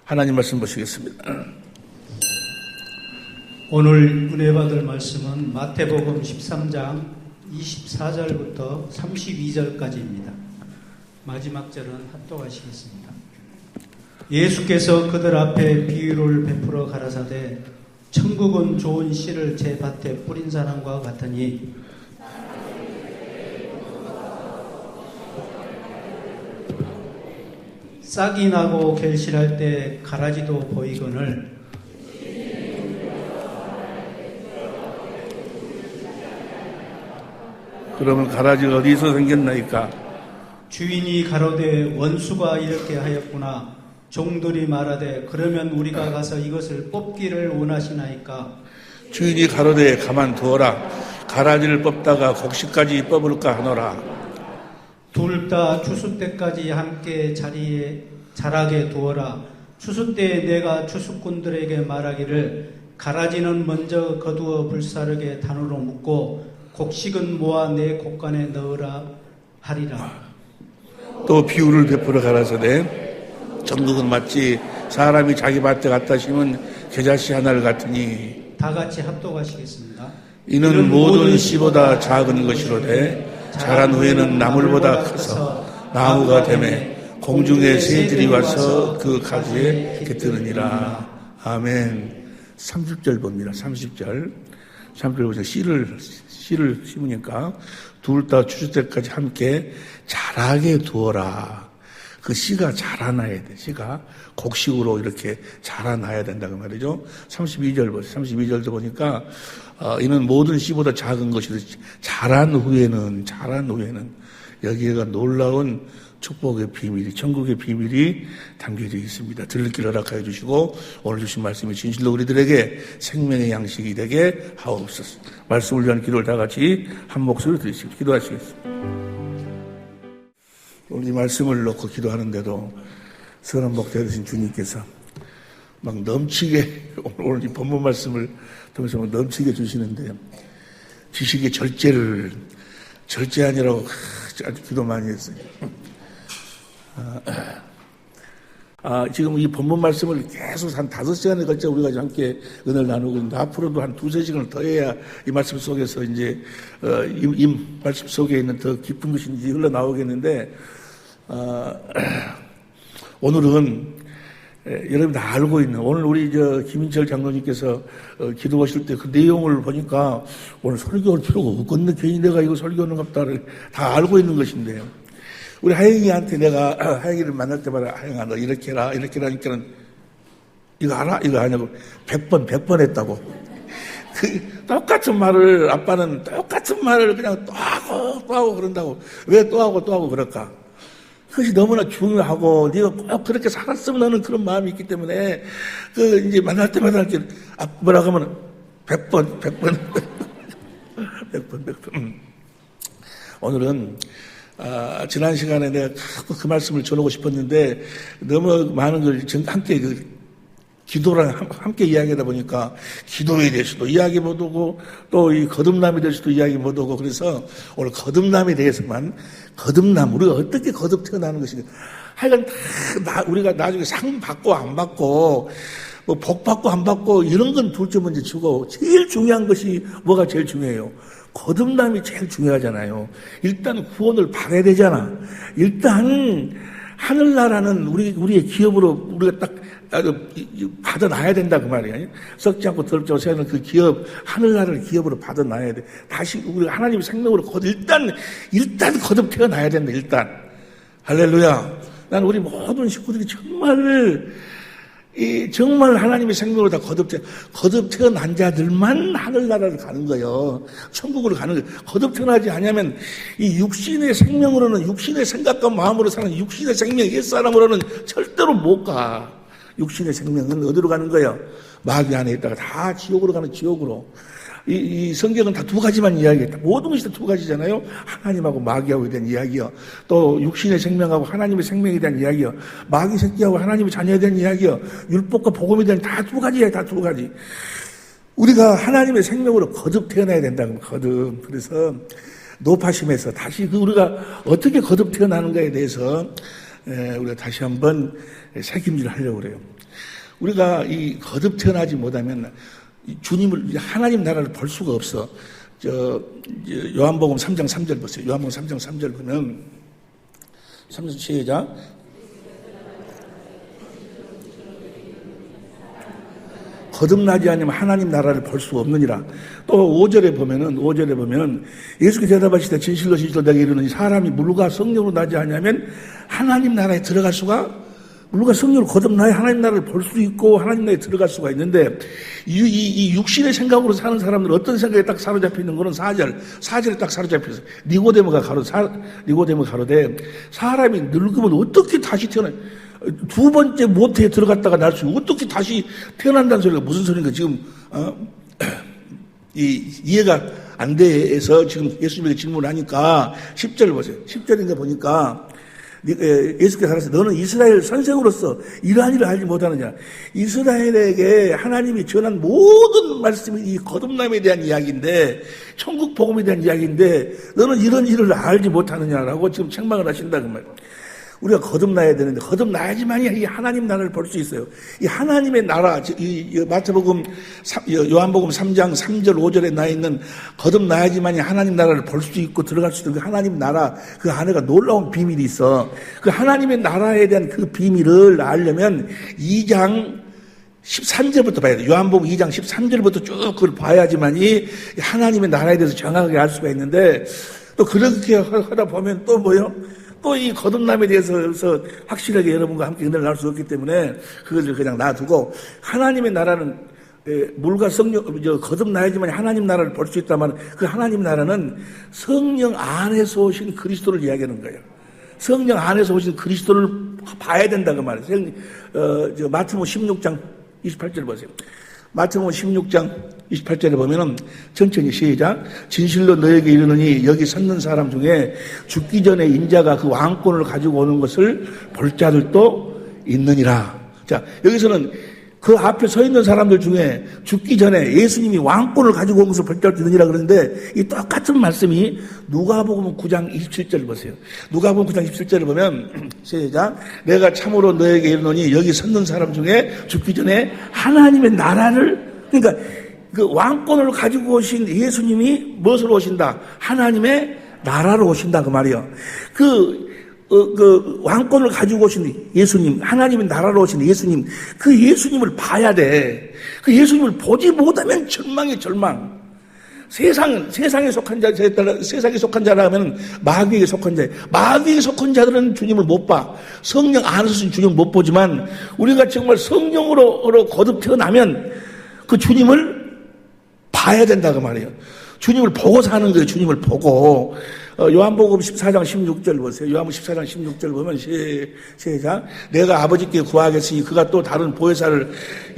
하나님 말씀 보시겠습니다. 오늘 은혜 받을 말씀은 마태복음 13장 24절부터 32절까지입니다. 마지막 절은 합독하시겠습니다. 예수께서 그들 앞에 비유를 베풀어 가라사대 천국은 좋은 씨를 제 밭에 뿌린 사람과 같으니 싹이 나고 결실할 때 가라지도 보이거늘 그러면 가라지가 어디서 생겼나이까? 주인이 가로되 원수가 이렇게 하였구나. 종들이 말하되 그러면 우리가 가서 이것을 뽑기를 원하시나이까? 주인이 가로되 가만두어라. 가라지를 뽑다가 곡식까지 뽑을까 하노라. 둘 다 추수 때까지 함께 자리에 자라게 두어라. 추수 때에 내가 추수꾼들에게 말하기를 가라지는 먼저 거두어 불사르게 단으로 묶고 곡식은 모아 내 곡간에 넣으라 하리라. 또 비유를 베풀어 가라사대 천국은 마치 사람이 자기 밭에 갖다 심은 겨자씨 하나를 같으니 다 같이 합독하시겠습니다. 이는 모든 씨보다 작은 것이로되 자란 후에는 나물보다 커서 나무가 되매 공중의 새들이 와서 그 가지에 깃드느니라. 아멘. 30절 봅니다. 30절 보세요. 씨를 심으니까 둘 다 추수 때까지 함께 자라게 두어라. 그 씨가 자라나야 돼. 씨가 곡식으로 이렇게 자라나야 된다고 말이죠. 32절 보세요. 32절도 보니까 이는 모든 씨보다 작은 것이로 자란 후에는 여기에가 놀라운 축복의 비밀이, 천국의 비밀이 담겨져 있습니다. 들을 길 허락하여 주시고 오늘 주신 말씀이 진실로 우리들에게 생명의 양식이 되게 하옵소서. 말씀을 위한 기도를 다 같이 한 목소리로 드리시고 기도하시겠습니다. 오늘 이 말씀을 놓고 기도하는데도 선한 목자 되신 주님께서 막 넘치게 오늘 이 본문 말씀을 통해서 막 넘치게 주시는데 지식의 절제하니라고 아주 기도 많이 했어요. 지금 이 본문 말씀을 계속 한 5시간에 걸쳐 우리가 함께 은혜를 나누고 있는데 앞으로도 한 2-3시간을 더 해야 이 말씀 속에서 이제 이 말씀 속에 있는 더 깊은 것이 이제 흘러나오겠는데 오늘은 여러분 다 알고 있는 오늘 우리 김인철 장로님께서 기도하실 때 그 내용을 보니까 오늘 설교할 필요가 없겠네. 괜히 내가 이거 설교하는 것다를 다 알고 있는 것인데요. 우리 하영이한테 내가 하영이를 만날 때마다 하영아 너 이렇게 해라 하니까는 이거 알아? 이거 아냐고 100번 했다고. 그 똑같은 말을 아빠는 똑같은 말을 그냥 또 하고 그런다고. 왜 또 하고 그럴까? 그것이 너무나 중요하고 네가 꼭 그렇게 살았으면 하는 그런 마음이 있기 때문에 이제 만날 때마다 이렇게 뭐라고 하면 100번 오늘은 지난 시간에 내가 그 말씀을 전하고 싶었는데 너무 많은 걸 함께 기도랑 함께 이야기하다 보니까 기도에 대해서도 이야기 못하고 또 이 거듭남에 대해서도 이야기 못하고 그래서 오늘 거듭남에 대해서만 우리가 어떻게 거듭 태어나는 것인가 하여간 다 우리가 나중에 상 받고 안 받고 뭐 복 받고 안 받고 이런 건 둘째 문제 치고 제일 중요한 것이 뭐가 제일 중요해요? 거듭남이 제일 중요하잖아요. 일단 구원을 받아야 되잖아. 일단 하늘나라는 우리의 기업으로 우리가 딱 받아놔야 된다 그 말이에요. 썩지 않고 더럽지 않고 세우는 그 기업, 하늘나라를 기업으로 받아놔야 돼. 다시 우리가 하나님의 생명으로 일단 거듭 태어나야 된다. 일단 할렐루야. 난 우리 모든 식구들이 정말 하나님의 생명으로 다 거듭 태어난 자들만 하늘나라를 가는 거예요. 천국으로 가는 거예요. 거듭 태어나지 않으면 이 육신의 생명으로는 육신의 생각과 마음으로 사는 육신의 생명 옛사람으로는 절대로 못 가. 육신의 생명은 어디로 가는 거예요? 마귀 안에 있다가 다 지옥으로 가는 지옥으로. 이 성경은 다 2가지만 이야기했다. 모든 것이 다 2가지잖아요. 하나님하고 마귀하고에 대한 이야기요. 또 육신의 생명하고 하나님의 생명에 대한 이야기요. 마귀 새끼하고 하나님의 자녀에 대한 이야기요. 율법과 복음에 대한 다 2가지예요. 다 2가지. 우리가 하나님의 생명으로 거듭 태어나야 된다고. 거듭. 그래서 노파심에서 다시 우리가 어떻게 거듭 태어나는가에 대해서 우리가 다시 한번 새김질을 하려고 그래요. 우리가 이 거듭 태어나지 못하면 주님을, 하나님 나라를 볼 수가 없어. 요한복음 3장 3절 보세요. 요한복음 3장 3절 보면, 3절 시작. 거듭나지 않으면 하나님 나라를 볼 수 없느니라. 또 5절에 보면 예수께서 대답하시되 진실로 내가 이르노니 사람이 물과 성령으로 나지 않으면 하나님 나라에 들어갈 수가, 물과 성령으로 거듭나야 하나님 나라를 볼 수 있고 하나님 나라에 들어갈 수가 있는데, 이 육신의 생각으로 사는 사람들은 어떤 생각에 딱 사로잡혀 있는 거는 4절에 딱 사로잡혀 있어요. 니고데모가 가로되 사람이 늙으면 어떻게 다시 태어나, 두 번째 모태에 들어갔다가 날 수, 어떻게 다시 태어난다는 소리가 무슨 소리인가 지금 이해가 안 돼서 지금 예수님에게 질문을 하니까 10절 보세요. 10절인가 보니까 예수께서 하셨어요. 너는 이스라엘 선생으로서 이러한 일을 알지 못하느냐. 이스라엘에게 하나님이 전한 모든 말씀이 이 거듭남에 대한 이야기인데, 천국 복음에 대한 이야기인데 너는 이런 일을 알지 못하느냐라고 지금 책망을 하신다 그 말이에요. 우리가 거듭나야 되는데, 거듭나야지만이 이 하나님 나라를 볼 수 있어요. 이 하나님의 나라, 이 마태복음, 요한복음 3장 3절 5절에 나 있는 거듭나야지만이 하나님 나라를 볼 수 있고 들어갈 수 있는 그 하나님 나라, 그 안에가 놀라운 비밀이 있어. 그 하나님의 나라에 대한 그 비밀을 알려면 2장 13절부터 봐야 돼. 요한복음 2장 13절부터 쭉 그걸 봐야지만이 하나님의 나라에 대해서 정확하게 알 수가 있는데, 또 그렇게 하다 보면 또 뭐요? 또 이 거듭남에 대해서 확실하게 여러분과 함께 은혜를 나눌 수 없기 때문에 그것을 그냥 놔두고, 하나님의 나라는 물과 성령, 거듭나야지만 하나님 나라를 볼 수 있다면, 그 하나님 나라는 성령 안에서 오신 그리스도를 이야기하는 거예요. 성령 안에서 오신 그리스도를 봐야 된다 그 말이에요. 마태복음 16장 28절 보세요. 마태복음 16장 28절에 보면은 천천히 시작. 진실로 너에게 이르노니 여기 섰는 사람 중에 죽기 전에 인자가 그 왕권을 가지고 오는 것을 볼 자들도 있느니라. 자, 여기서는 그 앞에 서 있는 사람들 중에 죽기 전에 예수님이 왕권을 가지고 온 것을 볼 자들도 있느니라 그러는데, 이 똑같은 말씀이 누가복음 9장 27절 보세요. 누가복음 9장 27절을 보면 시작. 내가 참으로 너에게 이르노니 여기 섰는 사람 중에 죽기 전에 하나님의 나라를, 그러니까 그 왕권을 가지고 오신 예수님이 무엇으로 오신다? 하나님의 나라로 오신다 그 말이에요. 그 왕권을 가지고 오신 예수님, 하나님의 나라로 오신 예수님, 그 예수님을 봐야 돼. 그 예수님을 보지 못하면 절망의 절망. 세상에 속한 자라 하면 마귀에게 속한 자. 마귀에게 속한 자들은 주님을 못 봐. 성령 안에서 주님을 못 보지만, 우리가 정말 성령으로 거듭 태어나면 그 주님을 봐야 된다 그 말이에요. 주님을 보고 사는 거예요. 주님을 보고. 요한복음 14장 16절 보세요. 요한복음 14장 16절 보면 시작. 내가 아버지께 구하겠으니 그가 또 다른 보혜사를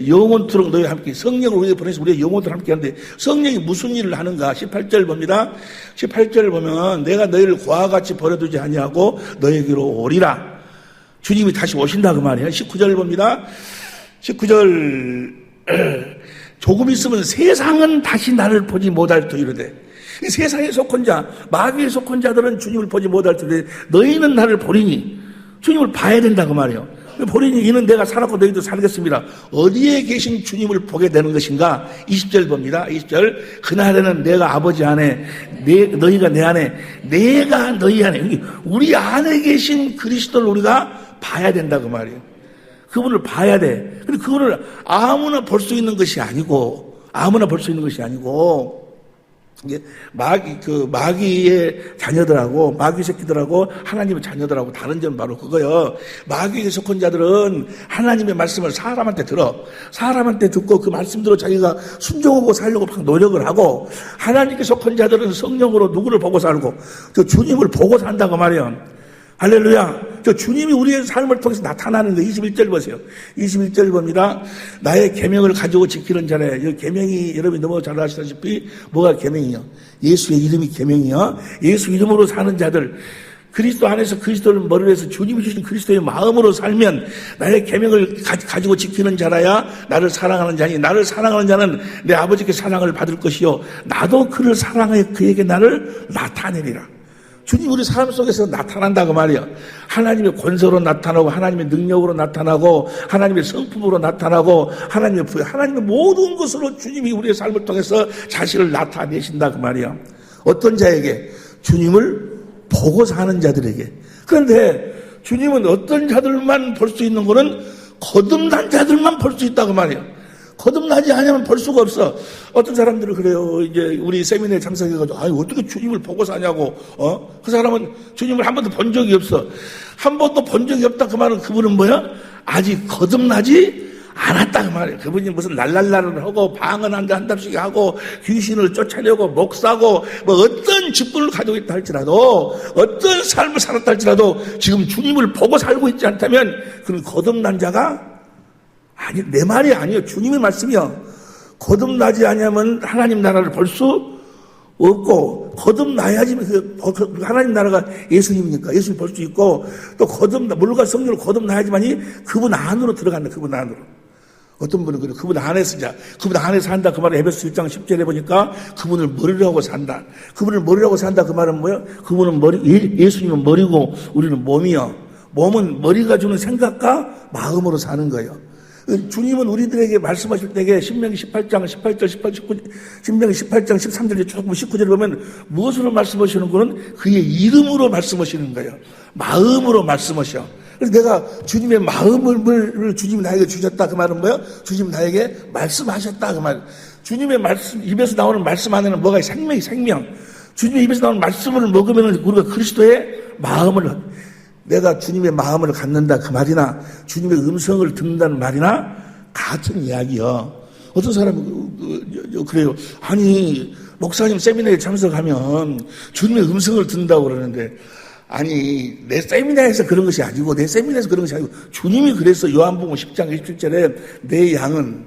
영원토록 너희와 함께, 성령을 우리에게 보내서 우리가 영원토록 함께 하는데, 성령이 무슨 일을 하는가? 18절 봅니다. 18절을 보면 내가 너희를 고와 같이 버려두지 아니하고 너희에게로 오리라. 주님이 다시 오신다 그 말이에요. 19절 봅니다. 19절 조금 있으면 세상은 다시 나를 보지 못할 터이르되, 세상에 속한 자, 마귀에 속한 자들은 주님을 보지 못할 터이르되 너희는 나를 보리니, 주님을 봐야 된다 그 말이에요. 보리니 이는 내가 살았고 너희도 살겠습니다. 어디에 계신 주님을 보게 되는 것인가? 20절 봅니다. 20절. 그날에는 내가 아버지 안에, 너희가 내 안에, 내가 너희 안에, 우리 안에 계신 그리스도를 우리가 봐야 된다 그 말이에요. 그분을 봐야 돼. 근데 그분을 아무나 볼 수 있는 것이 아니고, 이게 마귀의 자녀들하고, 마귀 새끼들하고 하나님의 자녀들하고 다른 점은 바로 그거요. 마귀에 속한 자들은 하나님의 말씀을 사람한테 듣고 그 말씀대로 자기가 순종하고 살려고 막 노력을 하고, 하나님께 속한 자들은 성령으로 누구를 보고 살고, 저 주님을 보고 산다고 말이에요. 할렐루야. 저 주님이 우리의 삶을 통해서 나타나는 거. 21절 보세요. 21절 봅니다. 나의 계명을 가지고 지키는 자래. 이 계명이 여러분이 너무 잘 아시다시피 뭐가 계명이요? 예수의 이름이 계명이요. 예수 이름으로 사는 자들, 그리스도 안에서 그리스도를 머리로 해서 주님이 주신 그리스도의 마음으로 살면 나의 계명을 가지고 지키는 자라야 나를 사랑하는 자니, 나를 사랑하는 자는 내 아버지께 사랑을 받을 것이요 나도 그를 사랑하여 그에게 나를 나타내리라. 주님 우리 삶 속에서 나타난다 그 말이야. 하나님의 권세로 나타나고 하나님의 능력으로 나타나고 하나님의 성품으로 나타나고 하나님의 모든 것으로 주님이 우리의 삶을 통해서 자신을 나타내신다 그 말이야. 어떤 자에게? 주님을 보고 사는 자들에게. 그런데 주님은 어떤 자들만 볼 수 있는 거는 거듭난 자들만 볼 수 있다 그 말이야. 거듭나지 않으면 볼 수가 없어. 어떤 사람들은 그래요. 이제 우리 세미나에 참석해가지고, 아니, 어떻게 주님을 보고 사냐고, 그 사람은 주님을 한 번도 본 적이 없어. 한 번도 본 적이 없다. 그 말은 그분은 뭐야? 아직 거듭나지 않았다. 그 말이야. 그분이 무슨 랄랄라를 하고, 방언 한 답씩 하고, 귀신을 쫓아내고, 목사고, 뭐 어떤 직분을 가지고 있다 할지라도, 어떤 삶을 살았다 할지라도, 지금 주님을 보고 살고 있지 않다면, 그는 거듭난 자가 아니, 내 말이 아니에요. 주님의 말씀이요. 거듭나지 않으면 하나님 나라를 볼 수 없고, 거듭나야지 하나님 나라가 예수님이니까 예수님 볼 수 있고, 또 물과 성령으로 거듭나야지만이 그분 안으로 들어간다. 그분 안으로. 어떤 분은 그래요. 그분 안에서 산다. 그 말은 에베소 1장 10절에 보니까 그분을 머리로 하고 산다. 그분을 머리로 하고 산다. 그 말은 뭐예요? 그분은 예수님은 머리고 우리는 몸이요. 몸은 머리가 주는 생각과 마음으로 사는 거예요. 주님은 우리들에게 말씀하실 때에 신명기 18장 18절 18, 19, 신명기 18장 13절 조금 19절에 보면 무엇으로 말씀하시는 거는 그의 이름으로 말씀하시는 거예요. 마음으로 말씀하셔. 그래서 내가 주님의 마음을 주님이 나에게 주셨다. 그 말은 뭐예요? 주님이 나에게 말씀하셨다. 그 말. 주님의 말씀, 입에서 나오는 말씀 안에는 뭐가 생명이 생명. 주님의 입에서 나오는 말씀을 먹으면 우리가 그리스도의 마음을, 내가 주님의 마음을 갖는다 그 말이나 주님의 음성을 듣는다는 말이나 같은 이야기요. 어떤 사람은 그래요. 아니 목사님 세미나에 참석하면 주님의 음성을 듣는다고 그러는데, 아니 내 세미나에서 그런 것이 아니고 주님이 그래서 요한복음 10장 27절에 내 양은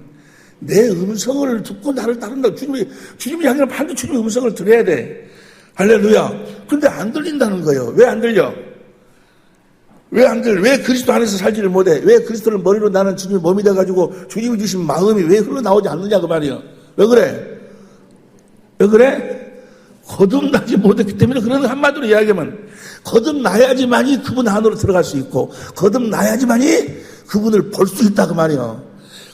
내 음성을 듣고 나를 따른다. 주님이 아니라 반드시 주님의 음성을 들어야 돼. 할렐루야. 근데 안 들린다는 거예요. 왜 안 들려? 왜 그리스도 안에서 살지를 못해? 왜 그리스도를 머리로 나는 주님의 몸이 돼가지고 주님이 주신 마음이 왜 흘러나오지 않느냐 그 말이에요. 왜 그래? 거듭나지 못했기 때문에. 그런 한마디로 이야기하면 거듭나야지만이 그분 안으로 들어갈 수 있고, 거듭나야지만이 그분을 볼 수 있다 그 말이에요.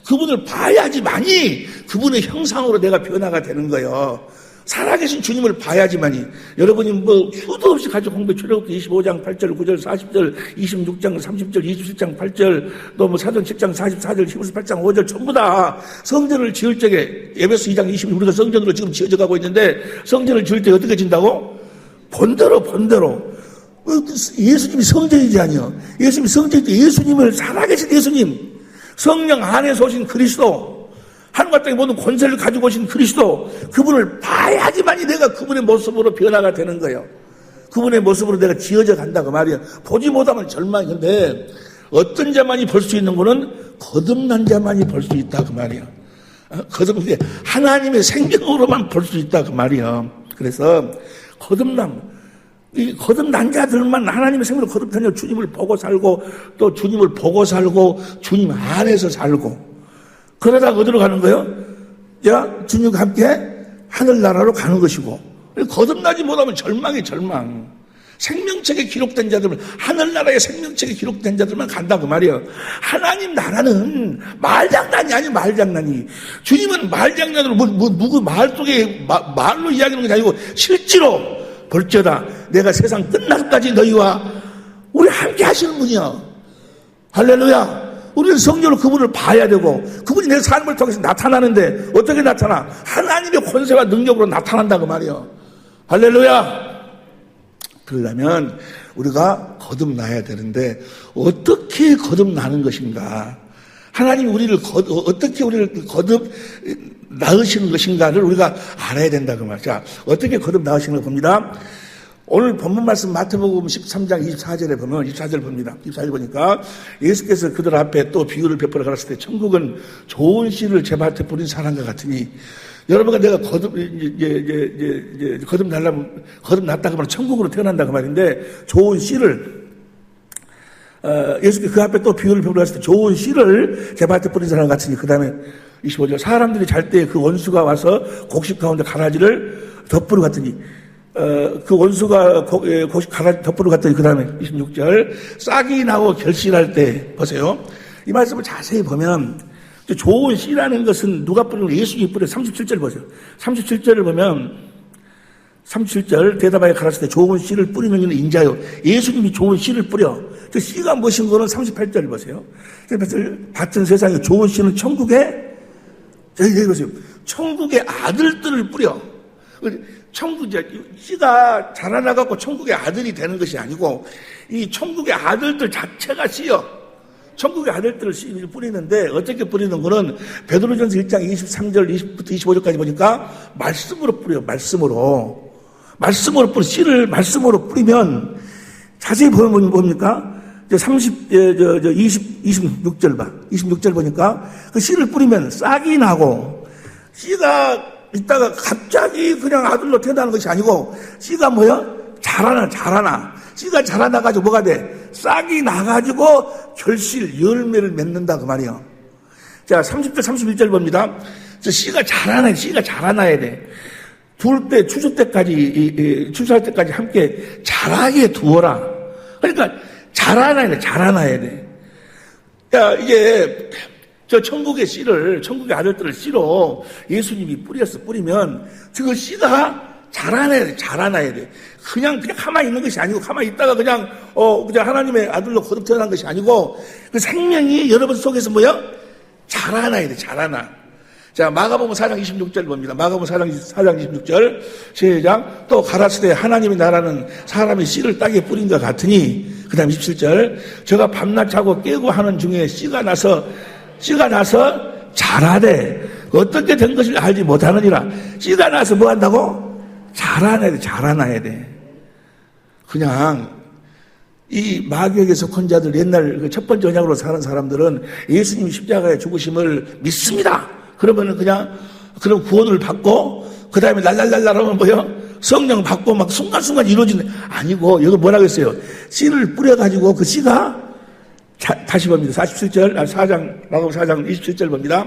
그분을 봐야지만이 그분의 형상으로 내가 변화가 되는 거예요. 살아계신 주님을 봐야지만이. 여러분이 뭐 수도 없이 가지고 공부 출애굽기 25장 8절 9절 40절 26장 30절 27장 8절 또 뭐 사도행 10장 44절 히브리서 8장 5절 전부 다 성전을 지을 적에 에베소 2장 20절 우리가 성전으로 지금 지어져 가고 있는데, 성전을 지을 때 어떻게 진다고? 본대로 예수님이 성전이지 아니요. 예수님이 성전일 때 예수님을, 살아계신 예수님, 성령 안에서 오신 그리스도, 하늘과 땅의 모든 권세를 가지고 오신 그리스도, 그분을 봐야지만이 내가 그분의 모습으로 변화가 되는 거예요. 그분의 모습으로 내가 지어져 간다 그 말이에요. 보지 못하면 절망인데, 어떤 자만이 볼 수 있는 거는 거듭난 자만이 볼 수 있다 그 말이에요. 거듭난 하나님의 생명으로만 볼 수 있다 그 말이에요. 그래서 이 거듭난 자들만 하나님의 생명으로 거듭난 자, 주님을 보고 살고 또 주님을 보고 살고 주님 안에서 살고, 그러다가 어디로 가는 거예요? 주님과 함께 하늘나라로 가는 것이고, 거듭나지 못하면 절망이 절망. 생명책에 기록된 자들은, 하늘나라의 생명책에 기록된 자들만 간다 그 말이에요. 하나님 나라는 말장난이 아니에요. 말장난이. 주님은 말장난으로 누구 말 속에 말로 이야기하는 것이 아니고 실제로 볼지어다 내가 세상 끝날까지 너희와 우리 함께 하시는 분이야. 할렐루야. 우리는 성령으로 그분을 봐야 되고, 그분이 내 삶을 통해서 나타나는데 어떻게 나타나? 하나님의 권세와 능력으로 나타난다 그 말이에요. 할렐루야. 그러려면 우리가 거듭나야 되는데 어떻게 거듭나는 것인가? 하나님이 어떻게 우리를 거듭 낳으시는 것인가를 우리가 알아야 된다 그 말이죠. 자, 어떻게 거듭 낳으시는 걸 봅니다. 오늘 본문 말씀 마태복음 13장 24절에 보면, 24절 봅니다. 24절 보니까 예수께서 그들 앞에 또 비유를 베풀어 가르칠 때, 천국은 좋은 씨를 제 밭에 뿌린 사람과 같으니, 여러분과 내가 거듭났다 그 말은 천국으로 태어난다 그 말인데, 좋은 씨를, 예수께서 그 앞에 또 비유를 베풀어 가르칠 때 좋은 씨를 제 밭에 뿌린 사람과 같으니, 그 다음에 25절, 사람들이 잘 때 그 원수가 와서 곡식 가운데 가라지를 덧부르 같으니, 그 원수가 덮으러 갔더니 그 다음에 26절 싹이 나고 결실할 때 보세요. 이 말씀을 자세히 보면 좋은 씨라는 것은 누가 뿌리는 거? 예수님이 뿌려. 37절 보세요. 37절을 보면 37절 대답하여 가라사대 때 좋은 씨를 뿌리는 이는 인자요. 예수님이 좋은 씨를 뿌려. 그 씨가 무엇인 거는 38절 보세요. 밭은 세상에 좋은 씨는 천국에 여기 보세요. 천국의 아들들을 뿌려. 씨가 자라나갖고 천국의 아들이 되는 것이 아니고 이 천국의 아들들 자체가 씨여. 천국의 아들들을 씨를 뿌리는데 어떻게 뿌리는 거는 베드로전서 1장 23절 20부터 25절까지 보니까 말씀으로 뿌려요. 말씀으로 뿌려. 씨를 말씀으로 뿌리면 자세히 보면 뭡니까? 26절 봐. 26절 보니까 그 씨를 뿌리면 싹이 나고 씨가 있다가 갑자기 그냥 아들로 태어나는 것이 아니고 씨가 뭐야? 자라나. 씨가 자라나가지고 뭐가 돼? 싹이 나가지고 결실, 열매를 맺는다 그 말이에요. 자, 30절, 31절 봅니다. 씨가 자라나야 돼. 둘 때, 추수할 때까지 함께 자라게 두어라. 그러니까 자라나야 돼. 야, 이게 천국의 아들들을 씨로 예수님이 뿌리면 그 씨가 자라나야 돼. 그냥 가만히 있는 것이 아니고, 가만히 있다가 그냥 하나님의 아들로 거듭 태어난 것이 아니고, 그 생명이 여러분 속에서 뭐야? 자라나야 돼, 자라나. 자, 마가복음 4장 26절 봅니다. 마가복음 4장 26절. 시작. 또 가라사대 하나님의 나라는 사람의 씨를 땅에 뿌린 것 같으니, 그 다음 27절. 저가 밤낮 자고 깨고 하는 중에 씨가 나서 자라되 어떻게 된 것을 알지 못하느니라. 씨가 나서 뭐 한다고? 자라나야 돼. 그냥 이 마귀에게 속한 자들 옛날 첫 번째 언약으로 사는 사람들은 예수님이 십자가에 죽으심을 믿습니다. 그러면은 그럼 구원을 받고 그 다음에 날랄랄랄 하면 뭐요? 성령 받고 막 순간순간 이루어지는 아니고 여기 뭐라고 했어요? 씨를 뿌려가지고 그 씨가 다시 봅니다. 47절, 마가복음 4장 27절 봅니다.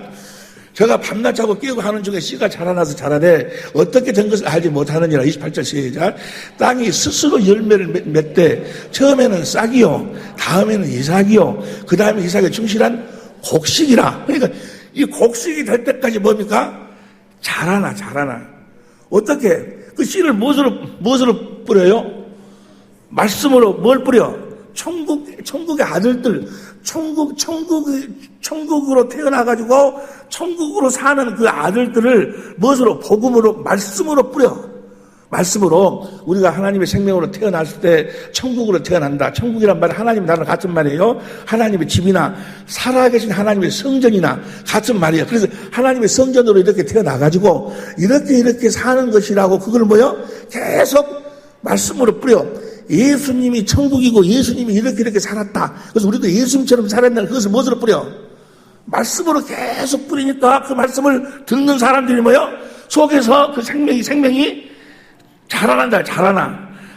제가 밤낮 자고 깨고 하는 중에 씨가 자라나서 자라되 어떻게 된 것을 알지 못하느니라. 28절 시작. 땅이 스스로 열매를 맺되 처음에는 싹이요, 다음에는 이삭이요, 그 다음에 이삭의 충실한 곡식이라. 그러니까 이 곡식이 될 때까지 뭡니까? 자라나. 어떻게? 그 씨를 무엇으로 뿌려요? 말씀으로 뭘 뿌려? 천국의 아들들, 천국으로 태어나가지고 천국으로 사는 그 아들들을 무엇으로? 복음으로, 말씀으로 뿌려. 말씀으로 우리가 하나님의 생명으로 태어났을 때 천국으로 태어난다. 천국이란 말은 하나님 나라랑 같은 말이에요. 하나님의 집이나 살아계신 하나님의 성전이나 같은 말이에요. 그래서 하나님의 성전으로 이렇게 태어나가지고 이렇게 사는 것이라고 그걸 뭐요? 계속 말씀으로 뿌려. 예수님이 천국이고 예수님이 이렇게 살았다. 그래서 우리도 예수님처럼 살았다는 그것을 무엇으로 뿌려? 말씀으로 계속 뿌리니까 그 말씀을 듣는 사람들이 뭐요? 속에서 그 생명이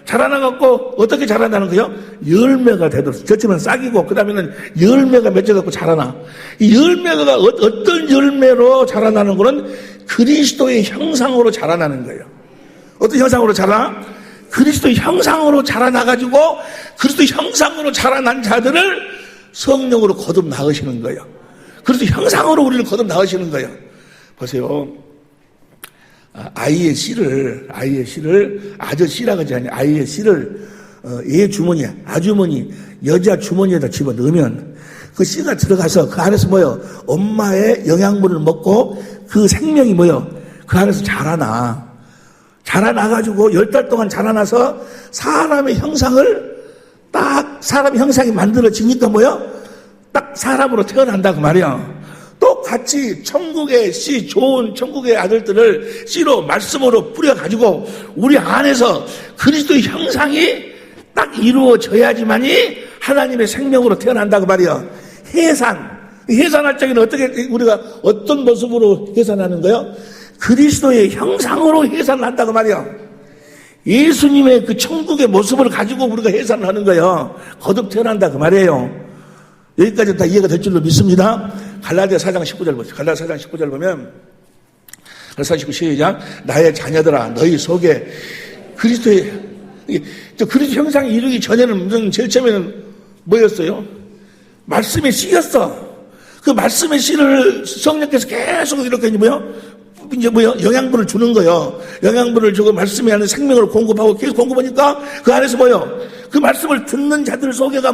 자라나갖고 어떻게 자라나는 거요? 열매가 되도록. 젖으면 싹이고 그 다음에는 열매가 맺혀갖고 자라나. 이 열매가 어떤 열매로 자라나는 거는 그리스도의 형상으로 자라나는 거예요. 어떤 형상으로 자라? 그리스도의 형상으로 자라나가지고 그리스도의 형상으로 자라난 자들을 성령으로 거듭 낳으시는 거예요. 그리스도의 형상으로 우리를 거듭 낳으시는 거예요. 보세요. 아이의 씨를 아저씨라고 하지 않아요. 아이의 씨를 아주머니 여자 주머니에다 집어 넣으면 그 씨가 들어가서 그 안에서 뭐요? 엄마의 영양분을 먹고 그 생명이 뭐요? 그 안에서 자라나가지고 10달 동안 자라나서 사람의 형상을 사람의 형상이 만들어지니까 뭐요? 딱 사람으로 태어난다 그 말이야. 똑같이 천국의 씨, 좋은 천국의 아들들을 씨로 말씀으로 뿌려가지고 우리 안에서 그리스도의 형상이 딱 이루어져야지만이 하나님의 생명으로 태어난다 그 말이야. 해산할 적에는 우리가 어떤 모습으로 해산하는 거예요? 그리스도의 형상으로 해산한다 그 말이야. 예수님의 그 천국의 모습을 가지고 우리가 해산을 하는 거예요. 거듭 태어난다 그 말이에요. 여기까지 다 이해가 될 줄로 믿습니다. 갈라디아 4장 19절 보세요. 갈라디아 4장 19절 보면 갈라디아 19 시작. 나의 자녀들아 너희 속에 그리스도 형상에 이르기 전에는 무슨 제일 처음에는 뭐였어요? 말씀의 씨였어. 그 말씀의 씨를 성령께서 계속 이렇게 영양분을 주는 거예요. 영양분을 주고 말씀에 하는 생명을 공급하고 계속 공급하니까 그 안에서 그 말씀을 듣는 자들 속에가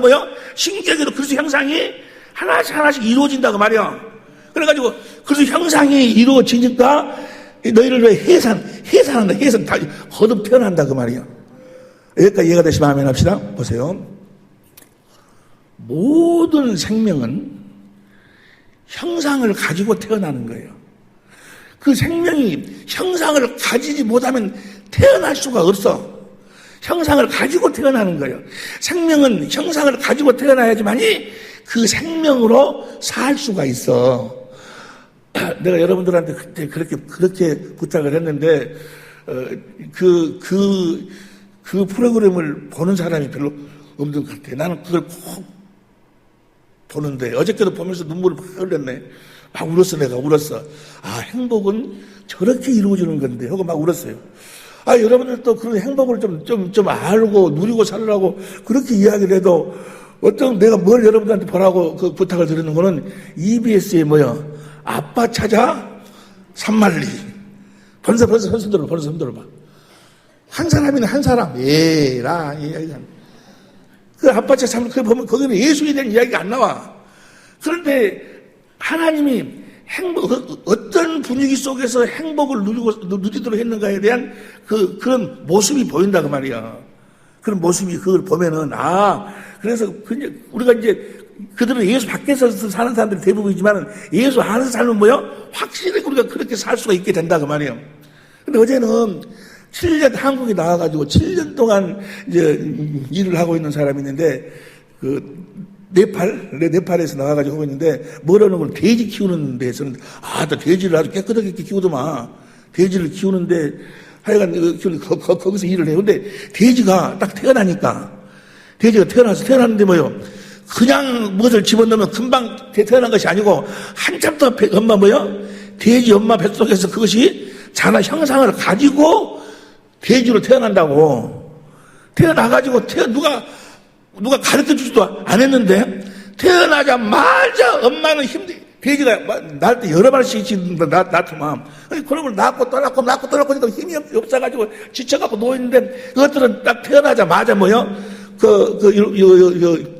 신기하게도 그리스도 형상이 하나씩 이루어진다고 말이야. 그래가지고 그리스도 형상이 이루어지니까 너희를 왜 해산한다. 다 거듭 태어난다 그 말이야. 여기까지 이해가 되시면 아멘 합시다. 보세요. 모든 생명은 형상을 가지고 태어나는 거예요. 그 생명이 형상을 가지지 못하면 태어날 수가 없어. 형상을 가지고 태어나는 거예요. 생명은 형상을 가지고 태어나야지만이 그 생명으로 살 수가 있어. 내가 여러분들한테 그때 그렇게 부탁을 했는데, 그 프로그램을 보는 사람이 별로 없는 것 같아. 나는 그걸 꼭 보는데, 어저께도 보면서 눈물을 막 흘렸네. 막 울었어, 내가 울었어. 아, 행복은 저렇게 이루어지는 건데, 하고 막 울었어요. 아, 여러분들도 그런 행복을 좀 알고 누리고 살라고 그렇게 이야기를 해도, 내가 뭘 여러분들한테 보라고 그 부탁을 드리는 거는 EBS에 아빠 찾아 산말리. 벌써 손 들어봐. 한 사람이나 한 사람. 그 아빠 찾아 산말리. 보면 거기는 예수에 대한 이야기가 안 나와. 그런데 하나님이 어떤 분위기 속에서 행복을 누리도록 했는가에 대한 그런 모습이 보인다 그 말이야. 그런 모습이 그걸 보면은 그래서 우리가 이제 그들은 예수 밖에서 사는 사람들이 대부분이지만 예수 안에서 살면 확실히 우리가 그렇게 살 수가 있게 된다 그 말이에요. 근데 어제는 7년 한국에 나와가지고 7년 동안 이제 일을 하고 있는 사람이 있는데 네팔에서 나와가지고 하고 있는데 뭐라는 걸 돼지 키우는 데에서는 또 돼지를 아주 깨끗하게 키우더만. 돼지를 키우는데 하여간 거기서 일을 해요. 근데 돼지가 딱 돼지가 태어났는데 그냥 무엇을 집어넣으면 금방 태어난 것이 아니고 한참 더 돼지 엄마 뱃속에서 그것이 자라 형상을 가지고 돼지로 태어난다고. 태어나가지고 누가 가르쳐 주지도 안 했는데 태어나자마자 엄마는 돼지가 낳을 때 여러 마리씩 낳더만. 그러면 낳고 또 낳고 그러니까 힘이 없어가지고 지쳐갖고 누워있는데 그것들은 딱 태어나자마자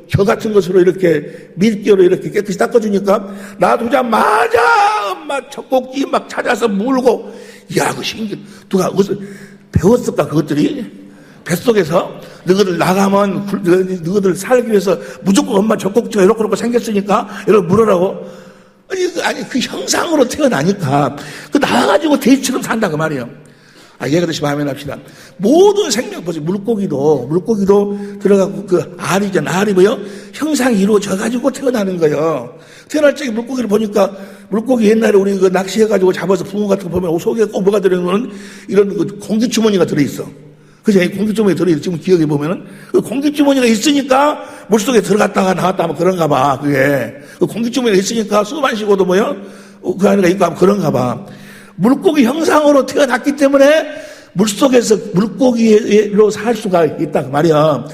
겨 같은 것으로 이렇게 밀기로 이렇게 깨끗이 닦아주니까 놔두자마자 엄마 젖꼭지 막 찾아서 물고. 그 신기. 누가 무슨 배웠을까 그것들이? 뱃속에서 너희들 나가면 너희들 살기 위해서 무조건 엄마 젖꼭지가 이렇게 생겼으니까 이렇게 물으라고. 아니 그 형상으로 태어나니까 나와가지고 돼지처럼 산다 그 말이에요. 이해가 되시면 아멘 합시다. 모든 생명 보세요. 물고기도 들어가고 알이 형상이 이루어져가지고 태어나는 거예요. 태어날 적에 물고기를 보니까 물고기 옛날에 우리 낚시해가지고 잡아서 붕어 같은 거 보면 속에 꼭 뭐가 들어있는 이런 공기주머니가 들어있어. 그죠? 공기주머니가 들어있어. 지금 기억해 보면은 그 공기주머니가 있으니까 물속에 들어갔다가 나왔다 그런가 봐. 그게 공기주머니가 있으니까 숨만 쉬고도 그 안에가 있고 그런가 봐. 물고기 형상으로 태어났기 때문에 물속에서 물고기로 살 수가 있다 그 말이야.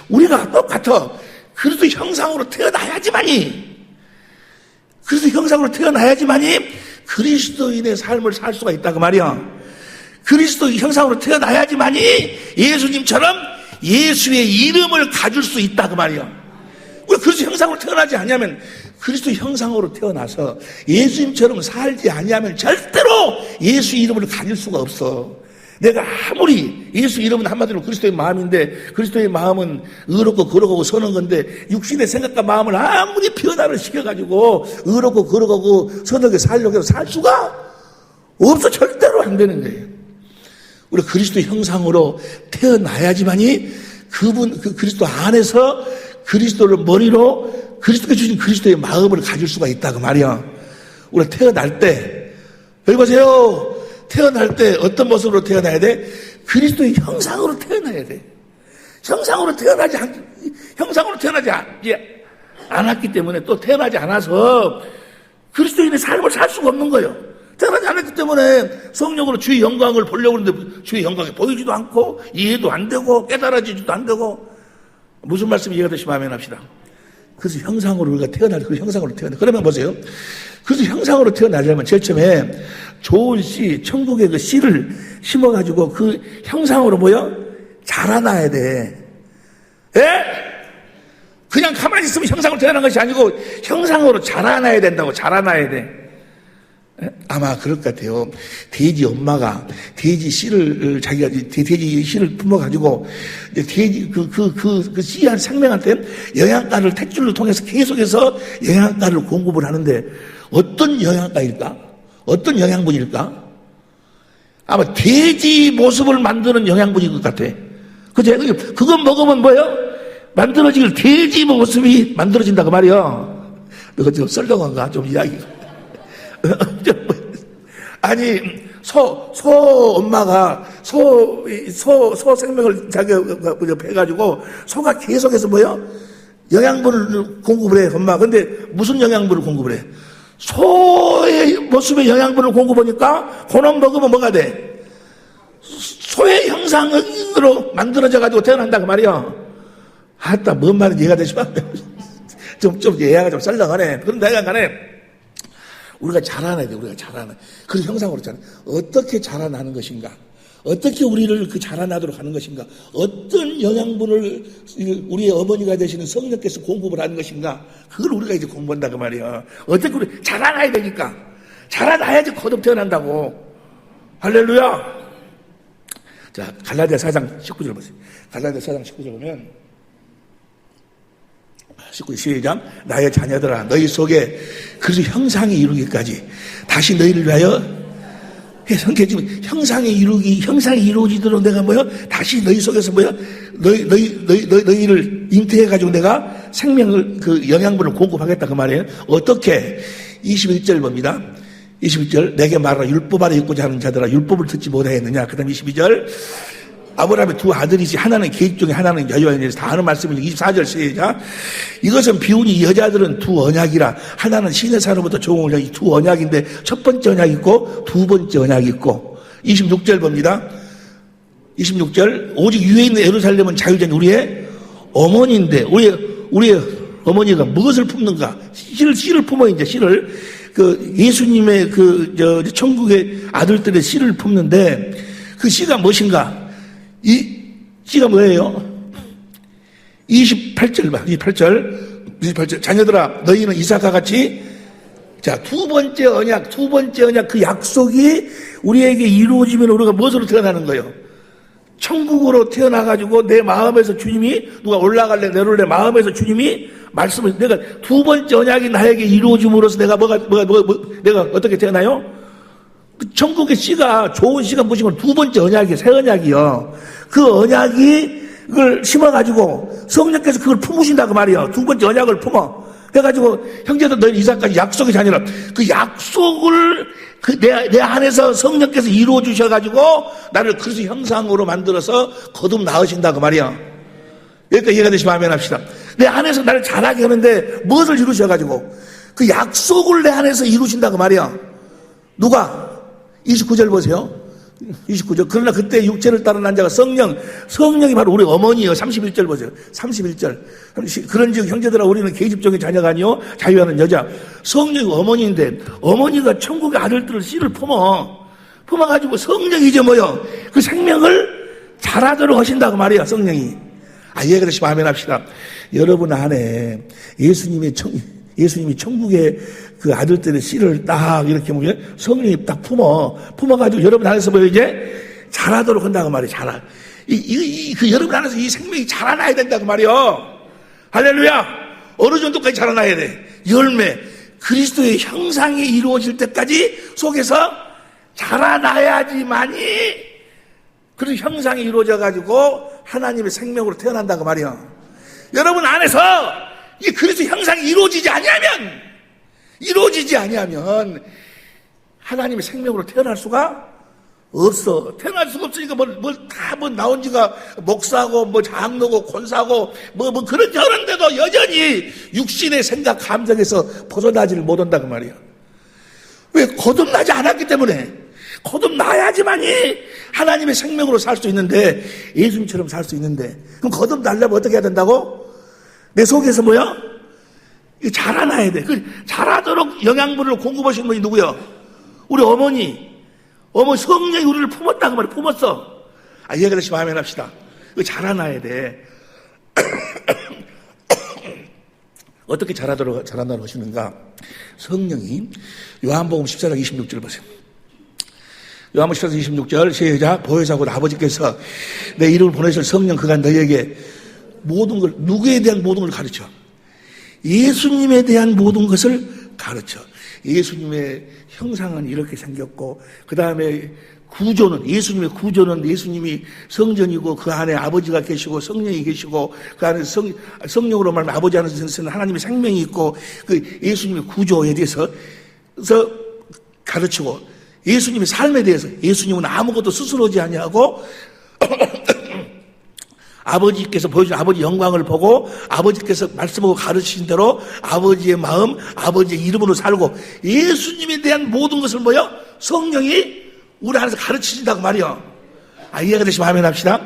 우리가 똑같아. 그리스도 형상으로 태어나야지만이 그리스도인의 삶을 살 수가 있다 그 말이야. 그리스도 형상으로 태어나야지만이 예수님처럼 예수의 이름을 가질 수 있다 그 말이야. 우리가 그리스도 형상으로 태어나지 않으면, 그리스도 형상으로 태어나서 예수님처럼 살지 아니하면 절대로 예수 이름을 가질 수가 없어. 내가 아무리 예수 이름은 한마디로 그리스도의 마음인데, 그리스도의 마음은 의롭고 거룩하고 선한 건데, 육신의 생각과 마음을 아무리 변화를 시켜가지고 의롭고 거룩하고 선하게 살려고 해서 살 수가 없어. 절대로 안 되는 거예요. 우리 그리스도 형상으로 태어나야지만이 그리스도 안에서 그리스도를 머리로 그리스도가 주신 그리스도의 마음을 가질 수가 있다 그 말이야. 우리가 태어날 때, 여기 보세요. 태어날 때 어떤 모습으로 태어나야 돼? 그리스도의 형상으로 태어나야 돼. 형상으로 태어나지 않았기 때문에, 또 태어나지 않아서 그리스도인의 삶을 살 수가 없는 거예요. 태어나지 않았기 때문에 성령으로 주의 영광을 보려고 하는데 주의 영광이 보이지도 않고 이해도 안 되고 깨달아지지도 안 되고. 무슨 말씀 이해가 되시면 아멘 합시다. 그래서 형상으로 우리가 그 형상으로 태어나. 그러면 보세요. 그래서 형상으로 태어나려면 제일 처음에 좋은 씨, 천국의 그 씨를 심어가지고 그 형상으로 자라나야 돼. 예? 그냥 가만히 있으면 형상으로 태어난 것이 아니고 형상으로 자라나야 된다고. 자라나야 돼. 아마 그럴 것 같아요. 돼지 엄마가 돼지 씨를 자기가 돼지 씨를 품어가지고 돼지 그 씨한 생명한테 영양가를 탯줄로 통해서 계속해서 영양가를 공급을 하는데 어떤 영양가일까? 어떤 영양분일까? 아마 돼지 모습을 만드는 영양분일 것 같아. 그죠? 그거 먹으면 만들어질 돼지 모습이 만들어진다고 말이야. 너가 지금 썰렁한가? 좀 이야기가. 아니, 소 엄마가 소 생명을 자기가 해가지고 소가 계속해서 영양분을 공급을 해, 엄마. 근데 무슨 영양분을 공급을 해? 소의 모습의 영양분을 공급하니까 그놈 먹으면 뭐가 돼? 소의 형상으로 만들어져가지고 태어난다고 말이야. 아따, 뭔 말인지 이해가 되시면 좀 이해가 좀 썰렁하네. 그럼 내가 간에 우리가 자라나야 돼. 우리가 자라나. 그 형상으로 자라. 어떻게 자라나는 것인가? 어떻게 우리를 그 자라나도록 하는 것인가? 어떤 영양분을 우리의 어머니가 되시는 성령께서 공급을 하는 것인가? 그걸 우리가 이제 공부한다 그 말이야. 어떻게 우리 자라나야 되니까. 자라나야지 거듭 태어난다고. 할렐루야. 자, 갈라디아 4장 19절 보세요. 갈라디아 4장 19절 보면 19 시작. 나의 자녀들아 너희 속에 그래서 형상이 이루기까지 다시 너희를 위하여 성경 지금 형상이 이루어지도록 내가 다시 너희 속에서 너희를 잉태해가지고 내가 생명을 그 영양분을 공급하겠다 그 말이에요. 어떻게? 21절 봅니다. 21절 내게 말하라 율법 아래 있고자 하는 자들아 율법을 듣지 못하였느냐. 그 다음 22절 아브라함의 두 아들이지 하나는 계집 중에 하나는 여호와의 다 하는 말씀이니 24절 시작. 이것은 비운이 여자들은 두 언약이라 하나는 신의 산으로부터 좋은 언약이 두 언약인데 첫 번째 언약이 있고 두 번째 언약이 있고 26절 봅니다. 26절 오직 위에 있는 예루살렘은 자유자니 우리의 어머니인데 우리의 어머니가 무엇을 품는가? 씨를 품어 이제 씨를 그 예수님의 천국의 아들들의 씨를 품는데 그 씨가 무엇인가? 이 씨가 뭐예요? 28절 봐. 28절. 자녀들아, 너희는 이삭과 같이 자, 두 번째 언약 그 약속이 우리에게 이루어지면 우리가 무엇으로 태어나는 거예요? 천국으로 태어나가지고 내 마음에서 주님이 누가 올라갈래 내려올래 마음에서 주님이 말씀을 내가 두 번째 언약이 나에게 이루어짐으로써 내가 내가 어떻게 태어나요? 천국의 씨가 좋은 씨가 무엇이고 두 번째 언약이 새 언약이요. 그 언약을 심어가지고 성령께서 그걸 품으신다고 말이요. 두 번째 언약을 품어. 해가지고 형제들 너희 이삭까지 약속이 자녀라. 그 약속을 내 안에서 성령께서 이루어 주셔가지고 나를 그리스도 형상으로 만들어서 거듭 낳으신다고 말이야. 여기까지 이해가 되시면 아멘 합시다. 내 안에서 나를 자라게 하는데 무엇을 이루셔가지고 그 약속을 내 안에서 이루신다고 말이야. 누가? 29절 보세요. 29절. 그러나 그때 육체를 따른 난 자가 성령이 바로 우리 어머니예요. 31절 보세요. 31절. 그런즉 형제들아 우리는 계집종의 자녀가 아니요 자유하는 여자. 성령이 어머니인데 어머니가 천국의 아들들을 씨를 품어가지고 성령이 이제 그 생명을 자라도록 하신다고 말이야. 성령이. 이해가 되시면 아멘 합시다. 여러분 안에 예수님이 천국의 그 아들들의 씨를 딱 이렇게 보면 성령이 딱 품어가지고 여러분 안에서 이제 자라도록 한다고 말이에요. 그 여러분 안에서 이 생명이 자라나야 된다고 말이에요. 할렐루야! 어느 정도까지 자라나야 돼? 열매. 그리스도의 형상이 이루어질 때까지 속에서 자라나야지만이 그리고 형상이 이루어져가지고 하나님의 생명으로 태어난다고 말이에요. 여러분 안에서 이 그리스도 형상이 이루어지지 아니하면 하나님의 생명으로 태어날 수가 없어. 태어날 수가 없으니까 나온 지가 목사고 장로고 권사고 그런데도 여전히 육신의 생각 감정에서 벗어나지를 못한다고 말이야. 왜? 거듭나지 않았기 때문에. 거듭나야지만이 하나님의 생명으로 살 수 있는데, 예수님처럼 살 수 있는데, 그럼 거듭나려면 어떻게 해야 된다고? 내 속에서 뭐야? 자라나야 돼. 자라도록 영양분을 공급하시는 분이 누구야? 우리 어머니 성령이 우리를 품었다 그 말이야. 품었어. 이해가 되시면 아멘 합시다. 자라나야 돼. 어떻게 자라도록 하시는가? 성령이 요한복음 14장 26절 보세요. 요한복음 14장 26절 시작. 보혜사고 아버지께서 내 이름을 보내실 성령 그가 너희에게 모든 걸, 누구에 대한 모든 걸 가르쳐? 예수님에 대한 모든 것을 가르쳐. 예수님의 형상은 이렇게 생겼고, 그 다음에 예수님의 구조는 예수님이 성전이고, 그 안에 아버지가 계시고, 성령이 계시고, 그 안에 성령으로 말하면 아버지 안에서는 하나님의 생명이 있고, 그 예수님의 구조에 대해서 가르치고, 예수님의 삶에 대해서, 예수님은 아무것도 스스로 하지 아니하고, 아버지께서 보여준 아버지 영광을 보고 아버지께서 말씀하고 가르치신 대로 아버지의 마음, 아버지의 이름으로 살고 예수님에 대한 모든 것을 뭐요? 성령이 우리 안에서 가르치신다고 말이요. 이해가 되시면 아멘 합시다.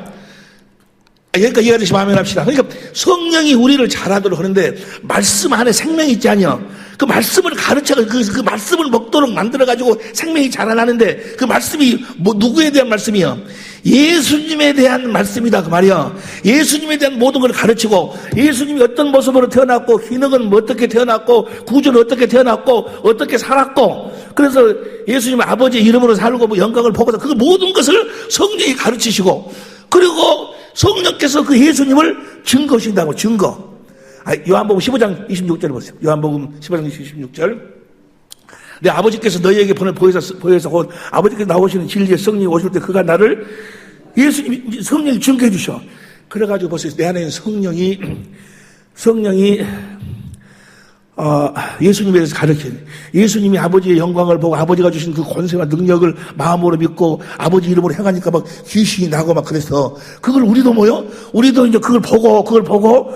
이해가 되시면 아멘 합시다. 그러니까 성령이 우리를 자라도록 하는데 말씀 안에 생명이 있지 않냐? 그 말씀을 가르쳐서 그 말씀을 먹도록 만들어가지고 생명이 자라나는데 그 말씀이 누구에 대한 말씀이요? 예수님에 대한 말씀이다 그 말이야. 예수님에 대한 모든 걸 가르치고 예수님이 어떤 모습으로 태어났고 기능은 어떻게 태어났고 구조는 어떻게 태어났고 어떻게 살았고 그래서 예수님 아버지의 이름으로 살고 영광을 보고서 그 모든 것을 성령이 가르치시고 그리고 성령께서 그 예수님을 증거하신다고 증거. 요한복음 15장 26절 보세요. 요한복음 15장 26절. 내 아버지께서 너희에게 보혜사 곧 아버지께서 나오시는 진리의 성령이 오실 때 그가 나를 성령이 증거해 주셔. 그래가지고 보세요. 내 안에 있는 성령이 예수님에 대해서 가르치는 예수님이 아버지의 영광을 보고 아버지가 주신 그 권세와 능력을 마음으로 믿고 아버지 이름으로 행하니까 막 귀신이 나고 막 그래서 그걸 우리도 우리도 이제 그걸 보고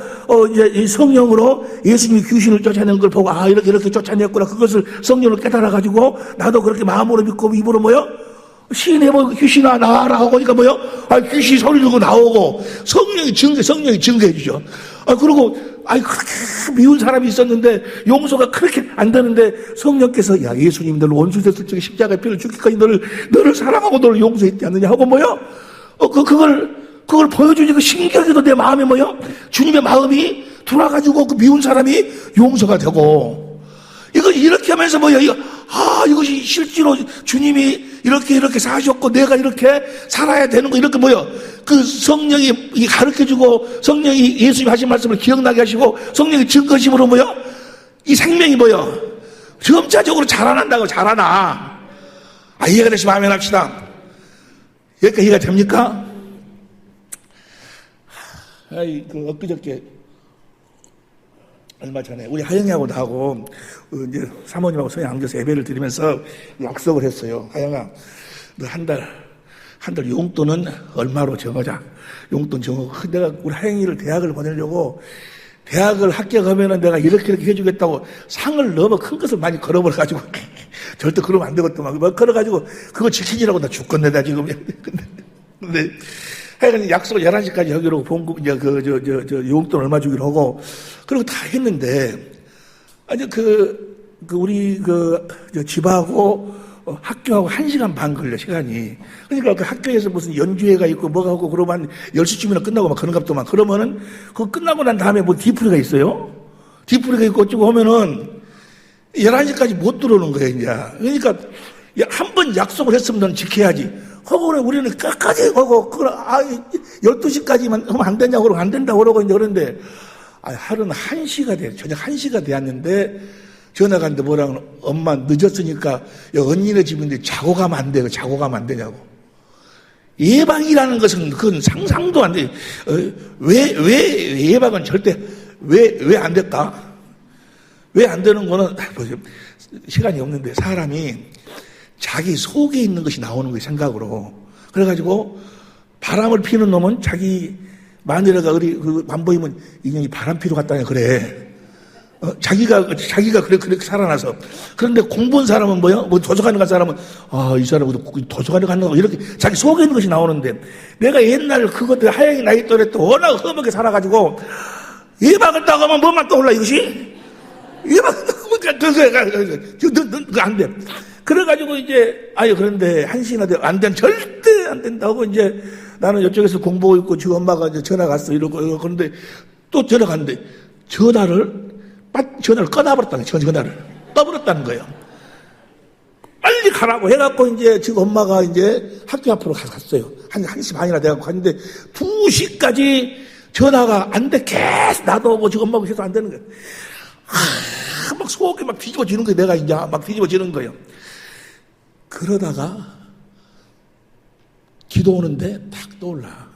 이제 이 성령으로 예수님이 귀신을 쫓아내는 걸 보고 이렇게 쫓아냈구나 그것을 성령으로 깨달아 가지고 나도 그렇게 마음으로 믿고 입으로 시인해 귀신아 나와라 하고 그러니까 귀신 소리 지르고 나오고 성령이 증거해 주죠. 그리고 그렇게 미운 사람이 있었는데 용서가 그렇게 안 되는데 성령께서 예수님 너를 원수 됐을 적에 십자가의 피를 죽기까지 너를 사랑하고 너를 용서했지 않느냐 하고 그걸 보여주니까 신기하게도 내 마음에 주님의 마음이 돌아가지고 그 미운 사람이 용서가 되고 이렇게 하면서 이것이 실제로 주님이 이렇게 사셨고 내가 이렇게 살아야 되는 거 이렇게 그 성령이 가르쳐주고 성령이 예수님 하신 말씀을 기억나게 하시고 성령이 증거심으로 이 생명이 점차적으로 자라난다고 자라나. 이해가 되시면 아멘 합시다. 여기까지 이해가 됩니까? 엊그저께 얼마 전에 우리 하영이하고 나하고 이제 사모님하고 성에 앉아서 예배를 드리면서 약속을 했어요. 하영아, 너 한 달 용돈은 얼마로 정하자. 용돈 정하고 내가 우리 하영이를 대학을 보내려고 대학을 합격하면은 내가 이렇게 해주겠다고 상을 너무 큰 것을 많이 걸어버려가지고 절대 그러면 안 되겠더만 걸어가지고 그거 지키느라고 나 죽겠네 나 지금. 근데 하여간 약속을 11시까지 하기로 봉급, 용돈 얼마 주기로 하고, 그리고 다 했는데, 우리 집하고 학교하고 1시간 반 걸려, 시간이. 그러니까 그 학교에서 무슨 연주회가 있고 뭐가 하고 그러면 10시쯤이나 끝나고 막 그런 값도만. 그러면은, 그거 끝나고 난 다음에 뒤풀이가 있어요? 뒤풀이가 있고 어쩌고 하면은 11시까지 못 들어오는 거예요, 이제. 그러니까 한 번 약속을 했으면 넌 지켜야지. 그거를 우리는 끝까지 하고, 12시까지만 하면 안 되냐고 그러고 안 된다고 그러고 이제 그런데, 하루는 1시가 돼. 저녁 1시가 되었는데, 전화가 왔는데 뭐라고, 엄마 늦었으니까, 언니네 집인데 자고 가면 안 돼. 자고 가면 안 되냐고. 예방이라는 것은 그건 상상도 안 돼. 왜 예방은 절대, 왜 안 될까? 왜 안 되는 거는, 시간이 없는데, 사람이, 자기 속에 있는 것이 나오는 거예요, 생각으로. 그래가지고, 바람을 피는 놈은 자기 마누라가 안 보이면 인형이 바람 피러 갔다냐, 그래. 자기가 그렇게 살아나서. 그런데 공부한 사람은 뭐 도서관에 간 사람은, 이 사람은 도서관에 갔나? 이렇게 자기 속에 있는 것이 나오는데, 내가 옛날 그것들 하영이 나이 또래 때 워낙 험하게 살아가지고, 예방을 따고 하면 뭐만 떠올라, 이것이? 예방을 따고 하면, 안 돼. 그래가지고 이제, 그런데 한시나 안 된, 절대 안 된다고 이제, 나는 이쪽에서 공부하고 있고, 지금 엄마가 이제 전화 갔어, 이러고, 그런데 또 전화 갔는데, 전화를 꺼놔버렸다는 거예요. 전화를. 떠버렸다는 거예요. 빨리 가라고 해갖고, 이제, 지금 엄마가 이제 학교 앞으로 갔어요. 1시 반이나 돼갖고 갔는데, 2시까지 전화가 안 돼. 계속 나도 오고, 지금 엄마가 계속 안 되는 거예요. 막 속이 막 뒤집어지는 거예요. 내가 이제 막 뒤집어지는 거예요. 그러다가, 기도 오는데 탁 떠올라.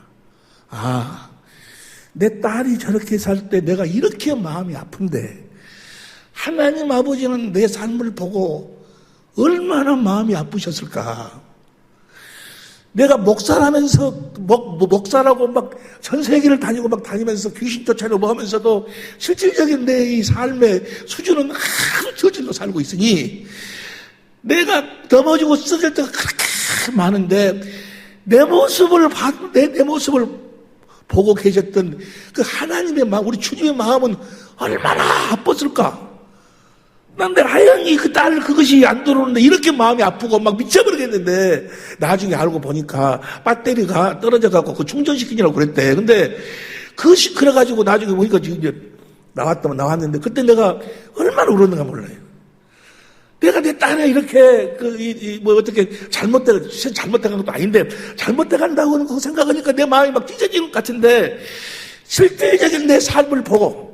내 딸이 저렇게 살 때 내가 이렇게 마음이 아픈데 하나님 아버지는 내 삶을 보고 얼마나 마음이 아프셨을까. 내가 목사라면서 목사라고 막 전 세계를 다니고 막 다니면서 귀신 쫓아내고 하면서도 실질적인 내 이 삶의 수준은 아주 저질로 살고 있으니 내가 넘어지고 쓰러질 때가 그렇게 많은데 내 모습을 보고 계셨던 그 하나님의 마음, 우리 주님의 마음은 얼마나 아팠을까? 난 내 하영이 그 딸 그것이 안 들어오는데 이렇게 마음이 아프고 막 미쳐버리겠는데 나중에 알고 보니까 배터리가 떨어져갖고 그 충전시키느라고 그랬대. 근데 그래가지고 나중에 보니까 지금 이제 나왔는데 그때 내가 얼마나 울었는가 몰라요. 내가 내 딸에 이렇게 어떻게 잘못된 것도 아닌데 잘못돼 간다고 그거 생각하니까 내 마음이 막 찢어지는 것 같은데 실질적인 내 삶을 보고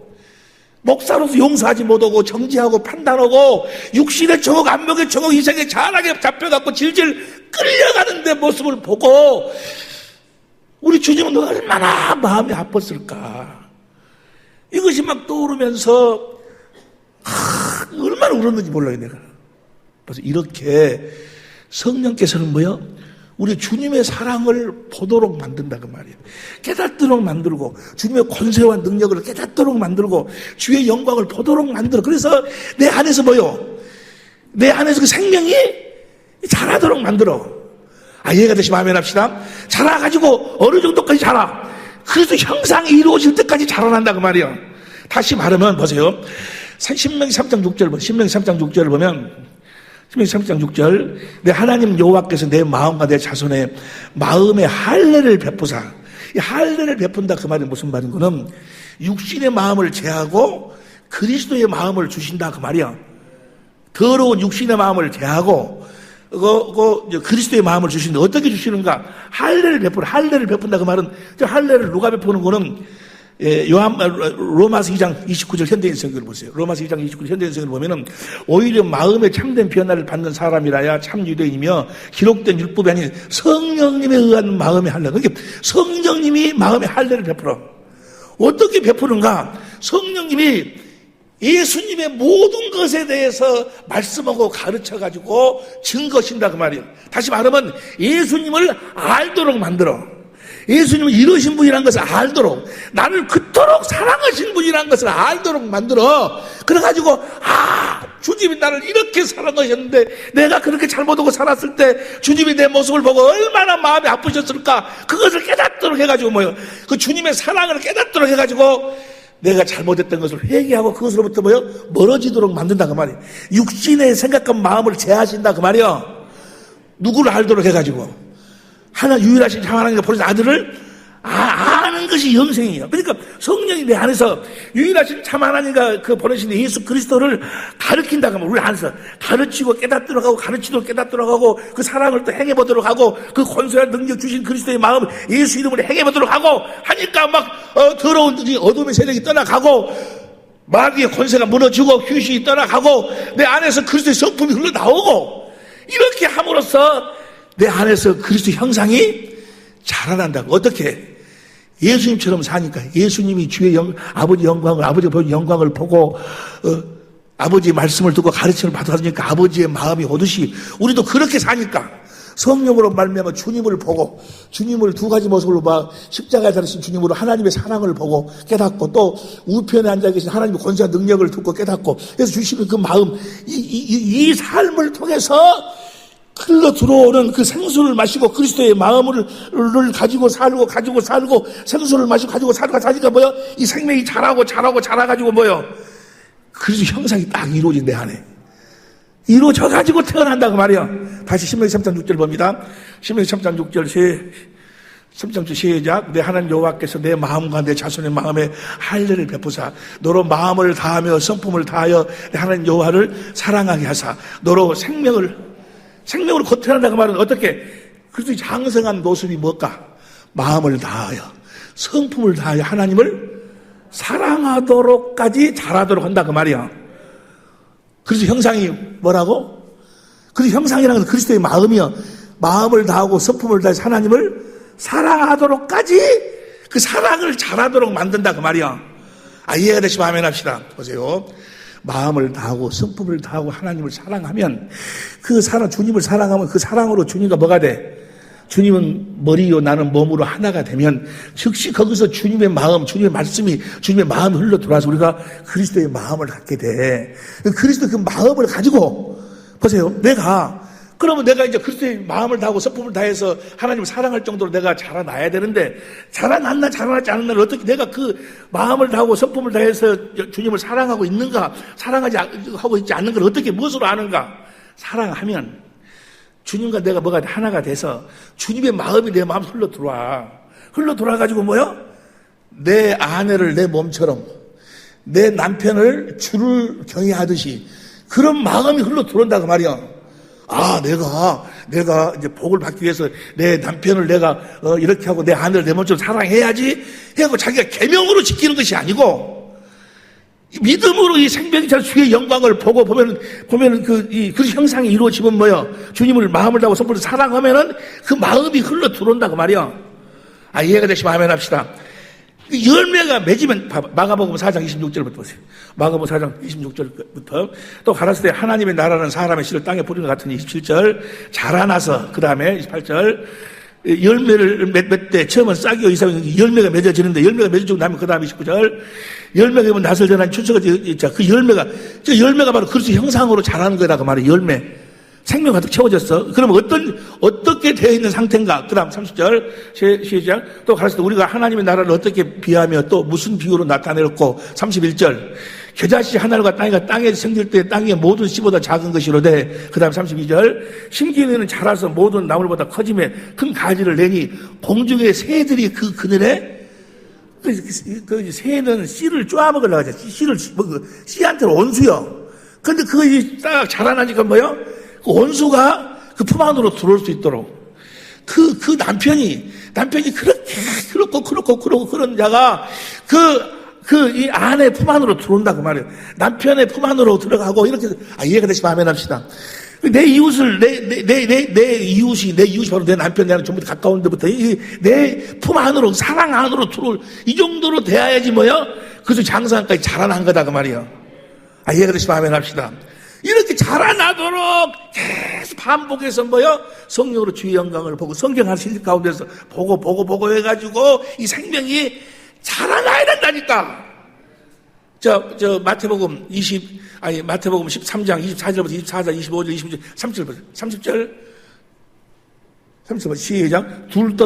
목사로서 용서하지 못하고 정지하고 판단하고 육신의 정욕 안목의 정욕 이생에 잘하게 잡혀갖고 질질 끌려가는 내 모습을 보고 우리 주님은 얼마나 마음이 아팠을까. 이것이 막 떠오르면서 얼마나 울었는지 몰라요 내가. 그래서 이렇게 성령께서는 우리 주님의 사랑을 보도록 만든다 그 말이에요. 깨닫도록 만들고 주님의 권세와 능력을 깨닫도록 만들고 주의 영광을 보도록 만들어. 그래서 내 안에서 내 안에서 그 생명이 자라도록 만들어. 이해가 되시면 아멘 합시다. 자라가지고 어느 정도까지 자라. 그래서 형상이 이루어질 때까지 자라난다 그 말이에요. 다시 말하면 보세요. 신명기 3장 6절 보면 신명기 3장 6절 내 하나님 여호와께서 내 마음과 내 자손의 마음에 할례를 베푸사. 이 할례를 베푼다 그 말이 무슨 말인 거는 육신의 마음을 제하고 그리스도의 마음을 주신다 그 말이야. 더러운 육신의 마음을 제하고 그리스도의 마음을 주시는데 어떻게 주시는가? 할례를 베푼다 그 말은 할례를 누가 베푸는 거는 로마서 2장 29절 현대인성을 보세요. 로마서 2장 29절 현대인성을 보면은 오히려 마음에 참된 변화를 받는 사람이라야 참 유대인이며 기록된 율법이 아닌 성령님에 의한 마음의 할례. 그러니까 성령님이 마음의 할례를 베풀어. 어떻게 베푸는가? 성령님이 예수님의 모든 것에 대해서 말씀하고 가르쳐가지고 증거신다 그 말이에요. 다시 말하면 예수님을 알도록 만들어. 예수님은 이러신 분이라는 것을 알도록, 나를 그토록 사랑하신 분이라는 것을 알도록 만들어. 그래가지고 주님이 나를 이렇게 사랑하셨는데 내가 그렇게 잘못하고 살았을 때 주님이 내 모습을 보고 얼마나 마음이 아프셨을까. 그것을 깨닫도록 해가지고 그 주님의 사랑을 깨닫도록 해가지고 내가 잘못했던 것을 회개하고 그것으로부터 멀어지도록 만든다 그 말이에요. 육신의 생각과 마음을 제하신다 그 말이에요. 누구를 알도록 해가지고 하나 유일하신 참 하나님과 보내신 아들을 아는 것이 영생이에요. 그러니까 성령이 내 안에서 유일하신 참 하나님과 그 보내신 예수 그리스도를 가르친다 그러면 우리 안에서 가르치고 깨닫도록 하고 가르치도록 깨닫도록 하고 그 사랑을 또 행해보도록 하고 그 권세와 능력 주신 그리스도의 마음 예수 이름으로 행해보도록 하고 하니까 막 더러운 어둠의 세력이 떠나가고 마귀의 권세가 무너지고 귀신이 떠나가고 내 안에서 그리스도의 성품이 흘러나오고 이렇게 함으로써 내 안에서 그리스도 형상이 자라난다고. 어떻게? 예수님처럼 사니까. 예수님이 주의 아버지 영광을, 아버지가 보여준 영광을 보고 아버지의 말씀을 듣고 가르침을 받았으니까 아버지의 마음이 오듯이 우리도 그렇게 사니까 성령으로 말미암아 주님을 보고 주님을 두 가지 모습으로 봐 십자가에 달리신 주님으로 하나님의 사랑을 보고 깨닫고 또 우편에 앉아 계신 하나님의 권세와 능력을 듣고 깨닫고 그래서 주시는 그 마음 이 삶을 통해서 흘러 들어오는 그 생수를 마시고 그리스도의 마음을 가지고 살고 생수를 마시고 가지고 살고 사니까 뭐요? 이 생명이 자라가지고 뭐요? 그리스도 형상이 딱 이루어진 내 안에 이루어져가지고 태어난다고 말이야. 다시 신명기 3장 6절 봅니다. 신명기 3장 6절 3장 시작. 내 하나님 여호와께서 내 마음과 내 자손의 마음에 할례를 베푸사 너로 마음을 다하며 성품을 다하여 내 하나님 여호와를 사랑하게 하사 너로 생명으로 곧 태어난다고 말은 어떻게? 그리스도의 장성한 모습이 뭘까? 마음을 다하여 성품을 다하여 하나님을 사랑하도록까지 잘하도록 한다 그 말이야. 그래서 형상이 뭐라고? 그리스도 형상이라는 건 그리스도의 마음이요. 마음을 다하고 성품을 다해서 하나님을 사랑하도록까지 그 사랑을 잘하도록 만든다 그 말이야. 이해가 되시면 아멘 합시다. 보세요. 마음을 다하고 성품을 다하고 하나님을 사랑하면 그 사랑 주님을 사랑하면 그 사랑으로 주님과 뭐가 돼? 주님은 머리요 나는 몸으로 하나가 되면 즉시 거기서 주님의 마음, 주님의 말씀이 주님의 마음이 흘러 들어와서 우리가 그리스도의 마음을 갖게 돼. 그리스도 그 마음을 가지고 보세요. 그러면 내가 이제 그리스도의 마음을 다하고 성품을 다해서 하나님을 사랑할 정도로 내가 자라나야 되는데 자라났지 않은 날 어떻게 내가 그 마음을 다하고 성품을 다해서 주님을 사랑하고 있는가 하고 있지 않는 걸 어떻게 무엇으로 아는가? 사랑하면 주님과 내가 뭐가 하나가 돼서 주님의 마음이 내 마음 흘러 들어와가지고 뭐요? 내 아내를 내 몸처럼 내 남편을 주를 경외하듯이 그런 마음이 흘러 들어온다고 말이야. 내가 이제 복을 받기 위해서 내 남편을 내가 이렇게 하고 내 아내를 내 몸처럼 사랑해야지 하고 자기가 계명으로 지키는 것이 아니고 믿음으로 이 생명이처럼 주의 영광을 보고 보면은 그 형상이 이루어지면 뭐요? 주님을 마음을 다하고 성품을 사랑하면은 그 마음이 흘러 들어온다고 말이야. 이해가 되시면 아멘 합시다. 열매가 맺으면 마가복음 4장 26절부터 보세요. 마가복음 4장 26절부터 또 가라사대 때 하나님의 나라는 사람의 씨를 땅에 뿌리는 것 같으니 27절 자라나서 그 다음에 28절 열매를 맺때 처음은 싹이요 이삭이 열매가 맺어지는데 열매가 맺어지고 나면 그 다음에 29절 열매가 되면 낫을 전한 추수가 그 열매가 바로 그리스도 형상으로 자라는 거라고 말이에요. 열매 생명 가득 채워졌어. 그러면 어떻게 되어 있는 상태인가? 그 다음 30절 시작. 또 가라사대 우리가 하나님의 나라를 어떻게 비하며 또 무슨 비유로 나타내었고 31절 겨자씨 하나가 땅에 생길 때 땅의 모든 씨보다 작은 것이로되 그 다음 32절 심기에는 자라서 모든 나물보다 커짐에 큰 가지를 내니 공중의 새들이 그 그늘에 그 새는 씨를 쪼아먹으려고 하죠. 씨한테는 온수요. 근데 그것이 딱 자라나니까 뭐요? 그 온수가 그 품 안으로 들어올 수 있도록 그 남편이 그렇고 그런 자가 이 아내 품 안으로 들어온다고 말이에요. 남편의 품 안으로 들어가고 이렇게 이해가 되시면 아멘 합시다. 내 이웃을 내 이웃이 바로 내 남편 나랑 전부 다 가까운 데부터 내 품 안으로 사랑 안으로 들어올 이 정도로 돼야지 뭐요? 그래서 장사까지 자라난 거다 그 말이에요. 이해가 되시면 아멘 합시다. 이렇게 자라나도록 계속 반복해서 뭐요? 성령으로 주의 영광을 보고 성경 하실 가운데서 보고 해가지고 이 생명이 자라나야 된다니까. 마태복음 13장 24절부터 24절, 25절, 25절, 30절. 30절 시작. 둘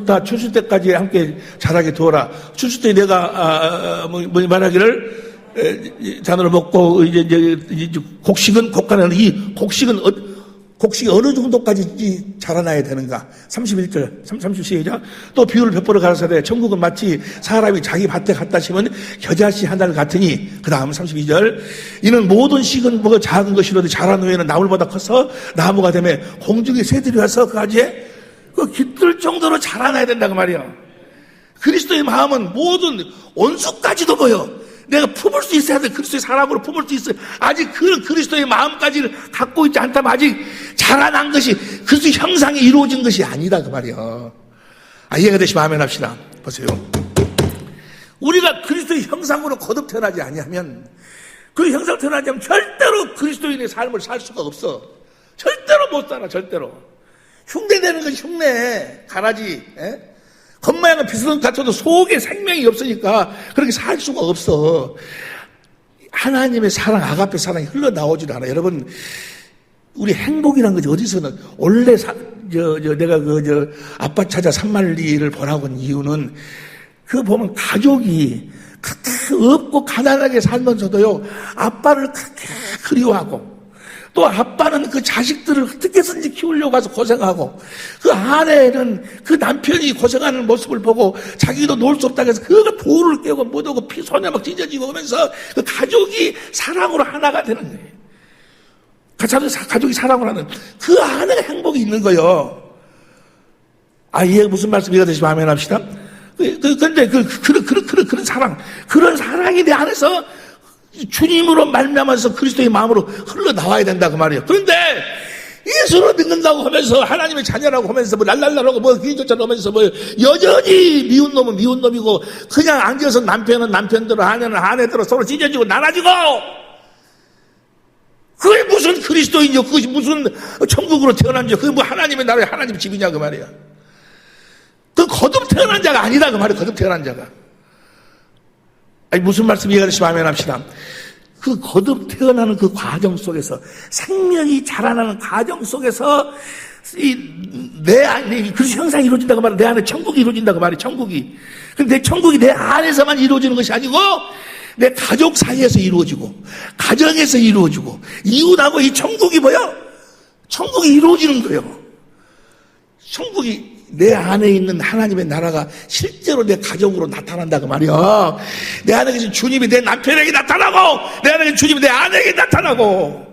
다 추수 때까지 함께 자라게 두어라. 추수 때 내가 말하기를 자녀를 먹고 이제 곡식은 곡간에는 이 곡식이 어느 정도까지 자라나야 되는가? 31절, 30 시작. 또 비유를 베풀어 가라사대 천국은 마치 사람이 자기 밭에 갖다 심은 겨자씨 하나를 같으니 그 다음 32절 이는 모든 씨는 뭐가 작은 것이로도 자란 후에는 나물보다 커서 나무가 되며 공중의 새들이 와서 그 가지에 깃들 정도로 자라나야 된다고 말이야. 그리스도의 마음은 모든 온수까지도 뭐요? 내가 품을 수 있어야 돼. 그리스도의 사람으로 품을 수 있어요. 아직 그 그리스도의 마음까지를 갖고 있지 않다면 아직 자라난 것이 그리스도의 형상이 이루어진 것이 아니다 그 말이야. 이해가 되시면 아멘 합시다. 보세요. 우리가 그리스도의 형상으로 거듭 태어나지 아니하면 그 형상으로 태어나지 않으면 절대로 그리스도인의 삶을 살 수가 없어. 절대로 못 살아. 절대로. 흉내내는 것이 흉내, 가라지. 겉모양은 비슷한 것 같아도 속에 생명이 없으니까 그렇게 살 수가 없어. 하나님의 사랑, 아가페 사랑이 흘러나오지도 않아. 여러분, 우리 행복이란 것이 어디서는, 원래 내가 아빠 찾아 산말리를 보라고 한 이유는, 그거 보면 가족이 그렇게 없고 가난하게 살면서도요, 아빠를 그렇게 그리워하고, 또 아빠는 그 자식들을 어떻게 해서든지 키우려고 해서 고생하고, 그 아내는 그 남편이 고생하는 모습을 보고 자기도 놀 수 없다고 해서 그거 돌을 깨고 못하고 피 손에 막 찢어지고 하면서 그 가족이 사랑으로 하나가 되는 거예요. 가족이 사랑으로 하는 그 안에 행복이 있는 거예요. 이해 무슨 말씀 이해가 되시면 아멘 합시다. 근데 그런 사랑, 그런 사랑이 내 안에서 주님으로 말미암아서 그리스도의 마음으로 흘러나와야 된다 그 말이에요. 그런데 예수를 믿는다고 하면서 하나님의 자녀라고 하면서 랄랄라라고 기도처럼 하면서 여전히 미운 놈은 미운 놈이고 그냥 앉아서 남편은 남편대로 아내는 아내대로 서로 찢어지고 나눠지고, 그게 무슨 그리스도인이요, 그것이 무슨 천국으로 태어난 자, 그게 뭐 하나님의 나라의 하나님 집이냐 그 말이야. 그 거듭 태어난 자가 아니다 그 말이야. 거듭 태어난 자가. 무슨 말씀 이해가 되시면 아멘 합시다. 그 거듭 태어나는 그 과정 속에서, 생명이 자라나는 과정 속에서 내 안에 그리스도 형상이 이루어진다고 말해. 내 안에 천국이 이루어진다고 말해. 천국이. 근데 천국이 내 안에서만 이루어지는 것이 아니고 내 가족 사이에서 이루어지고 가정에서 이루어지고 이웃하고 이 천국이 뭐야? 천국이 이루어지는 거예요. 천국이 내 안에 있는 하나님의 나라가 실제로 내 가정으로 나타난다 그 말이야. 내 안에 계신 주님이 내 남편에게 나타나고, 내 안에 계신 주님이 내 아내에게 나타나고,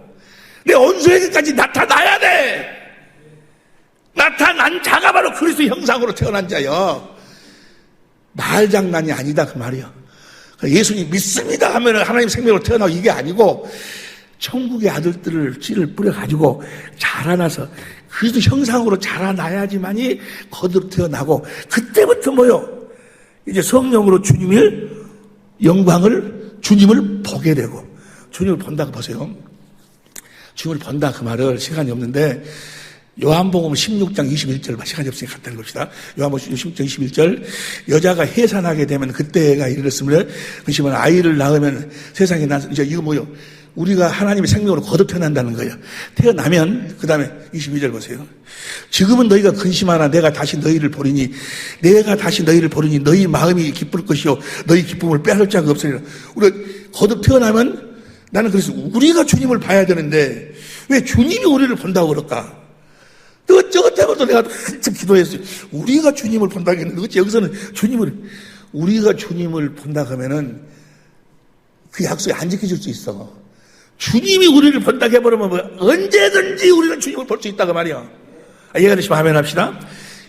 내 원수에게까지 나타나야 돼. 나타난 자가 바로 그리스도 형상으로 태어난 자요. 말장난이 아니다 그 말이야. 예수님 믿습니다 하면 하나님 생명으로 태어나고 이게 아니고, 천국의 아들들을 씨를 뿌려가지고 자라나서 그리스도 형상으로 자라나야지만이 거듭 태어나고, 그때부터 뭐요? 이제 성령으로 주님의 영광을, 주님을 보게 되고, 주님을 본다고 보세요. 주님을 본다 그 말을 시간이 없는데, 요한복음 16장 21절, 시간이 없으니까 갖다 읽읍시다. 요한복음 16장 21절, 여자가 해산하게 되면 그때가 이르렀으므로 그시면 아이를 낳으면 세상에 이제 이거 뭐요? 우리가 하나님의 생명으로 거듭 태어난다는 거예요. 태어나면 그 다음에 22절 보세요. 지금은 너희가 근심하나 내가 다시 너희를 보리니 너희 마음이 기쁠 것이요 너희 기쁨을 빼앗을 자가 없으리라. 우리가 거듭 태어나면, 나는 그래서 우리가 주님을 봐야 되는데 왜 주님이 우리를 본다고 그럴까? 저것 때문에 내가 한참 기도했어요. 우리가 주님을 본다고 했는데 그렇지, 여기서는 우리가 주님을 본다고 하면은 그 약속이 안 지켜질 수 있어. 주님이 우리를 본다고 해버리면 언제든지 우리는 주님을 볼 수 있다고 말이야. 이해가 되시면 아멘 합시다.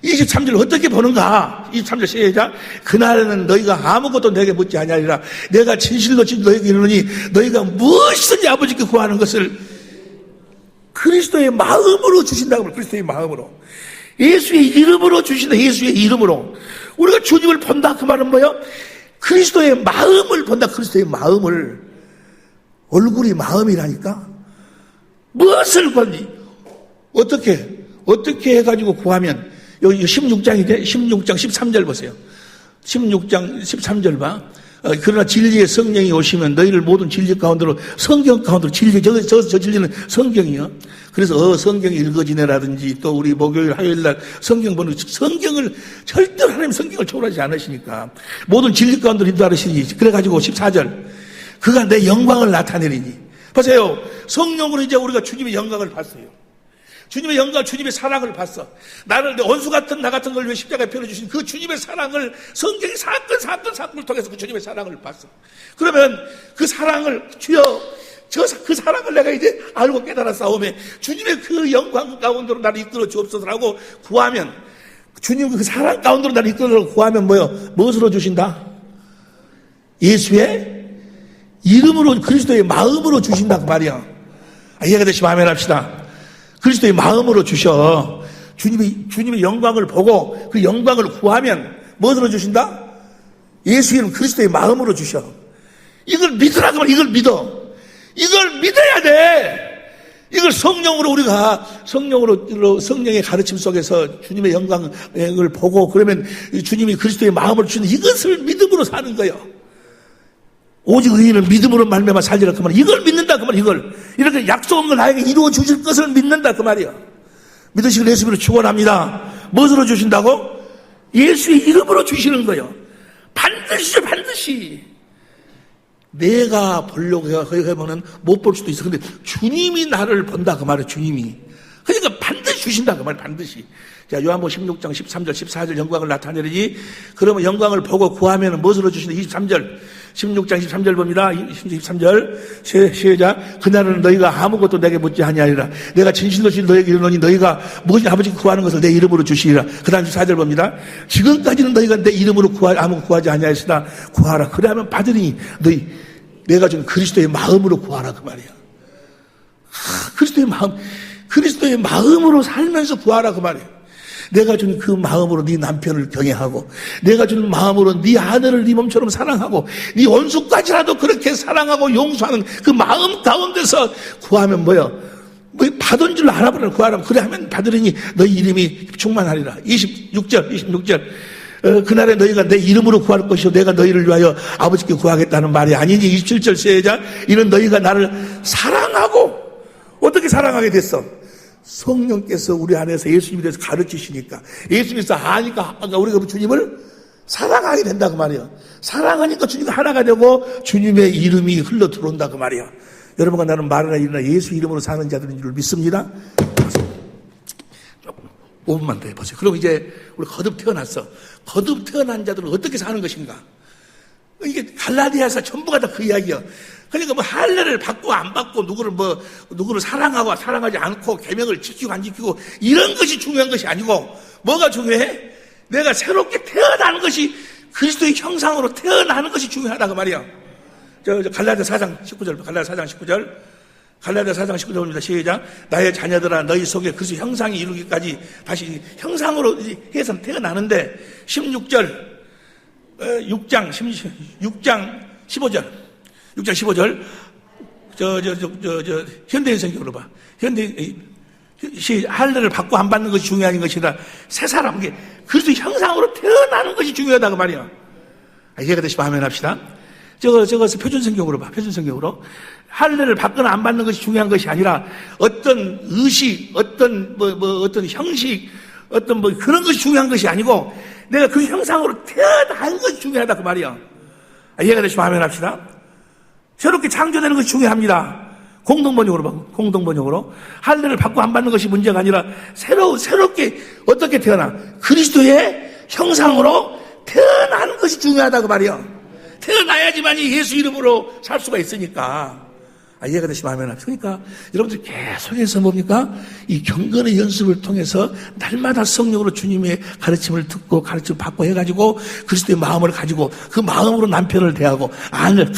23절 어떻게 보는가? 23절 시작. 그날에는 너희가 아무것도 내게 묻지 아니하리라. 내가 진실로 너희에게 이르노니 너희가 무엇이든지 아버지께 구하는 것을 그리스도의 마음으로 주신다고 말이야. 그리스도의 마음으로. 예수의 이름으로 주신다. 예수의 이름으로. 우리가 주님을 본다 그 말은 뭐예요? 그리스도의 마음을 본다. 그리스도의 마음을. 얼굴이 마음이라니까. 무엇을 구하니? 어떻게 해가지고 구하면, 여기 16장인데 16장 13절 보세요. 16장 13절 봐. 그러나 진리의 성령이 오시면 너희를 모든 진리 가운데로, 성경 가운데로, 저 진리는 성경이요. 그래서 성경이 읽어지네라든지 또 우리 목요일 화요일날 성경 보는, 성경을 절대로 하나님 성경을 초월하지 않으시니까 모든 진리 가운데로 인도하시니, 그래가지고 14절 그가 내 영광을 나타내리니. 보세요. 성령으로 이제 우리가 주님의 영광을 봤어요. 주님의 영광, 주님의 사랑을 봤어. 나를, 내 원수 같은 나 같은 걸 왜 십자가에 펴려주신 그 주님의 사랑을, 성경의 사건을 통해서 그 주님의 사랑을 봤어. 그러면 그 사랑을, 주여, 그 사랑을 내가 이제 알고 깨달아 싸우면 주님의 그 영광 가운데로 나를 이끌어 주옵소서라고 구하면, 주님 그 사랑 가운데로 나를 이끌어 구하면 무엇으로 주신다? 예수의 이름으로, 그리스도의 마음으로 주신다 그 말이야. 이해가 되시면 아멘 합시다. 그리스도의 마음으로 주셔. 주님의 영광을 보고 그 영광을 구하면 무엇으로 주신다? 예수 이름 그리스도의 마음으로 주셔. 이걸 믿으라고 말이야. 이걸 믿어. 이걸 믿어야 돼. 이걸 성령으로 우리가 성령의 가르침 속에서 주님의 영광을 보고 그러면 주님이 그리스도의 마음을 주는 이것을 믿음으로 사는 거예요. 오직 의인은 믿음으로 말미암아 살리라 그 말. 이걸 믿는다 그 말. 이걸 이렇게 약속한 걸 나에게 이루어 주실 것을 믿는다 그 말이야. 믿으시길 예수님으로 축원합니다. 무엇으로 주신다고? 예수의 이름으로 주시는 거예요. 반드시죠, 반드시. 내가 보려고 하면은 못 볼 수도 있어. 근데 주님이 나를 본다 그 말이에요. 주님이. 그러니까 반드시 주신다 그 말이에요. 반드시. 자, 요한복음 16장 13절 14절 영광을 나타내리니 그러면 영광을 보고 구하면은 무엇으로 주시나? 23절 16장 23절 봅니다. 23절 시작. 그날은 너희가 아무것도 내게 묻지 아니하리라. 내가 진실로 너희에게 이르노니 너희가 무엇이 아버지께 구하는 것을 내 이름으로 주시리라. 그 다음 14절 봅니다. 지금까지는 너희가 내 이름으로 아무것도 구하지 아니하였으나 구하라. 그러면 받으니 내가 준 그리스도의 마음으로 구하라 그 말이야. 그리스도의 마음으로 살면서 구하라 그 말이야. 내가 준 그 마음으로 네 남편을 경외하고 내가 준 마음으로 네 아들을 네 몸처럼 사랑하고 네 원수까지라도 그렇게 사랑하고 용서하는 그 마음 가운데서 구하면 뭐야? 뭐 받은 줄 알아보라. 구하라면 그래 하면 받으리니 너희 이름이 충만하리라. 26절 그날에 너희가 내 이름으로 구할 것이요 내가 너희를 위하여 아버지께 구하겠다는 말이 아니니. 27절 시작. 이는 너희가 나를 사랑하고 어떻게 사랑하게 됐어? 성령께서 우리 안에서 예수님에 대해서 가르치시니까 예수님께서 아니까 우리가 주님을 사랑하게 된다 그 말이에요. 사랑하니까 주님과 하나가 되고 주님의 이름이 흘러 들어온다 그 말이에요. 여러분과 나는 말이나 일이나 예수 이름으로 사는 자들인 줄 믿습니다. 5분만 더 해보세요. 그럼 이제 우리 거듭 태어났어. 거듭 태어난 자들은 어떻게 사는 것인가? 이게 갈라디아서 전부가 다 그 이야기야. 그러니까 뭐 할례를 받고 안 받고 누구를 사랑하고 사랑하지 않고 계명을 지키고 안 지키고 이런 것이 중요한 것이 아니고 뭐가 중요해? 내가 새롭게 태어나는 것이 그리스도의 형상으로 태어나는 것이 중요하다 그 말이야. 갈라디아 4장 19절 갈라디아 4장 19절입니다. 시작. 나의 자녀들아 너희 속에 그리스도 형상이 이루기까지 다시 형상으로 해서 태어나는데 16절 6장 15절 현대인 성경으로 봐. 할례를 받고 안 받는 것이 중요한 것이 아니라 새 사람, 그리스도 형상으로 태어나는 것이 중요하다 그 말이야. 이해가 되시면 아멘 합시다. 저거 표준 성경으로 봐. 표준 성경으로. 할례를 받거나 안 받는 것이 중요한 것이 아니라 어떤 의식, 어떤 형식, 그런 것이 중요한 것이 아니고 내가 그 형상으로 태어난 것이 중요하다 그 말이야. 이해가 되시면 아멘 합시다. 새롭게 창조되는 것이 중요합니다. 공동번역으로 봐. 공동번역으로. 할례를 받고 안 받는 것이 문제가 아니라 새롭게 어떻게 태어나? 그리스도의 형상으로 태어나는 것이 중요하다 그 말이야. 태어나야지만이 예수 이름으로 살 수가 있으니까. 이해가 되시면 아멘 합시다. 그러니까 여러분들 계속해서 뭡니까? 이 경건의 연습을 통해서 날마다 성령으로 주님의 가르침을 듣고 가르침을 받고 해가지고 그리스도의 마음을 가지고 그 마음으로 남편을 대하고 아내를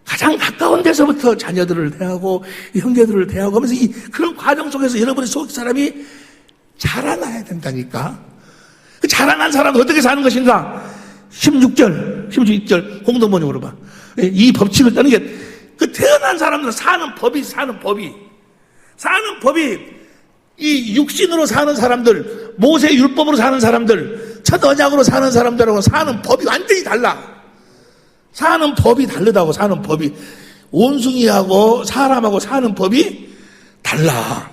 가장 가까운 데서부터 자녀들을 대하고 형제들을 대하고 하면서 그런 과정 속에서 여러분의 속 사람이 자라나야 된다니까. 그 자라난 사람은 어떻게 사는 것인가? 16절 공동번역으로 봐. 이 법칙을 따는 게 그 태어난 사람들은 사는 법이 이 육신으로 사는 사람들, 모세 율법으로 사는 사람들, 첫 언약으로 사는 사람들하고 사는 법이 완전히 달라. 사는 법이 다르다고. 사는 법이 원숭이하고 사람하고 사는 법이 달라.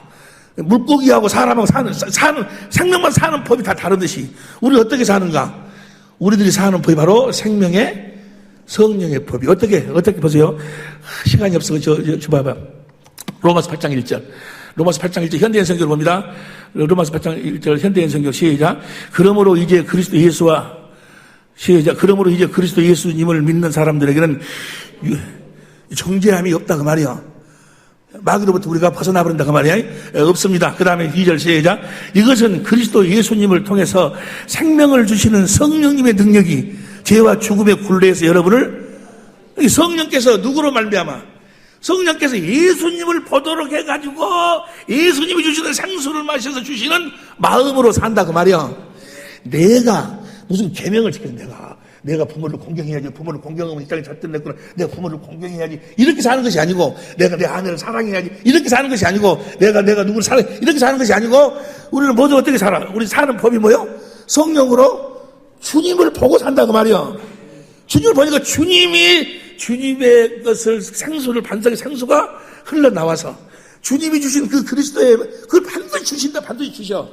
물고기하고 사람하고 사는 생명만 사는 법이 다 다르듯이 우리 어떻게 사는가? 우리들이 사는 법이 바로 생명의 성령의 법이 어떻게 보세요. 시간이 없어. 저 봐봐. 로마서 8장 1절. 로마서 8장 1절 현대인 성경을 봅니다. 로마서 8장 1절 현대인 성경 시작. 그러므로 이제 그리스도 예수님을 믿는 사람들에게는 정죄함이 없다 그 말이야. 마귀로부터 우리가 벗어나버린다 그 말이야. 없습니다. 그 다음에 2절 시작. 이것은 그리스도 예수님을 통해서 생명을 주시는 성령님의 능력이 죄와 죽음의 굴레에서 여러분을 성령께서 누구로 말미암아? 성령께서 예수님을 보도록 해가지고 예수님이 주시는 생수를 마셔서 주시는 마음으로 산다 그 말이야. 내가 무슨 계명을 지키는 내가 부모를 공경해야지. 부모를 공경하면 이 땅에 잣들 냈구나. 내가 부모를 공경해야지. 이렇게 사는 것이 아니고, 내가 내 아내를 사랑해야지. 이렇게 사는 것이 아니고, 내가 누구를 사랑해. 이렇게 사는 것이 아니고, 우리는 모두 어떻게 살아? 우리 사는 법이 뭐요? 성령으로 주님을 보고 산다고 말이요. 주님을 보니까 주님의 것을 생수를, 반석의 생수가 흘러나와서, 주님이 주신 그 그리스도의, 그걸 반드시 주신다, 반드시 주셔.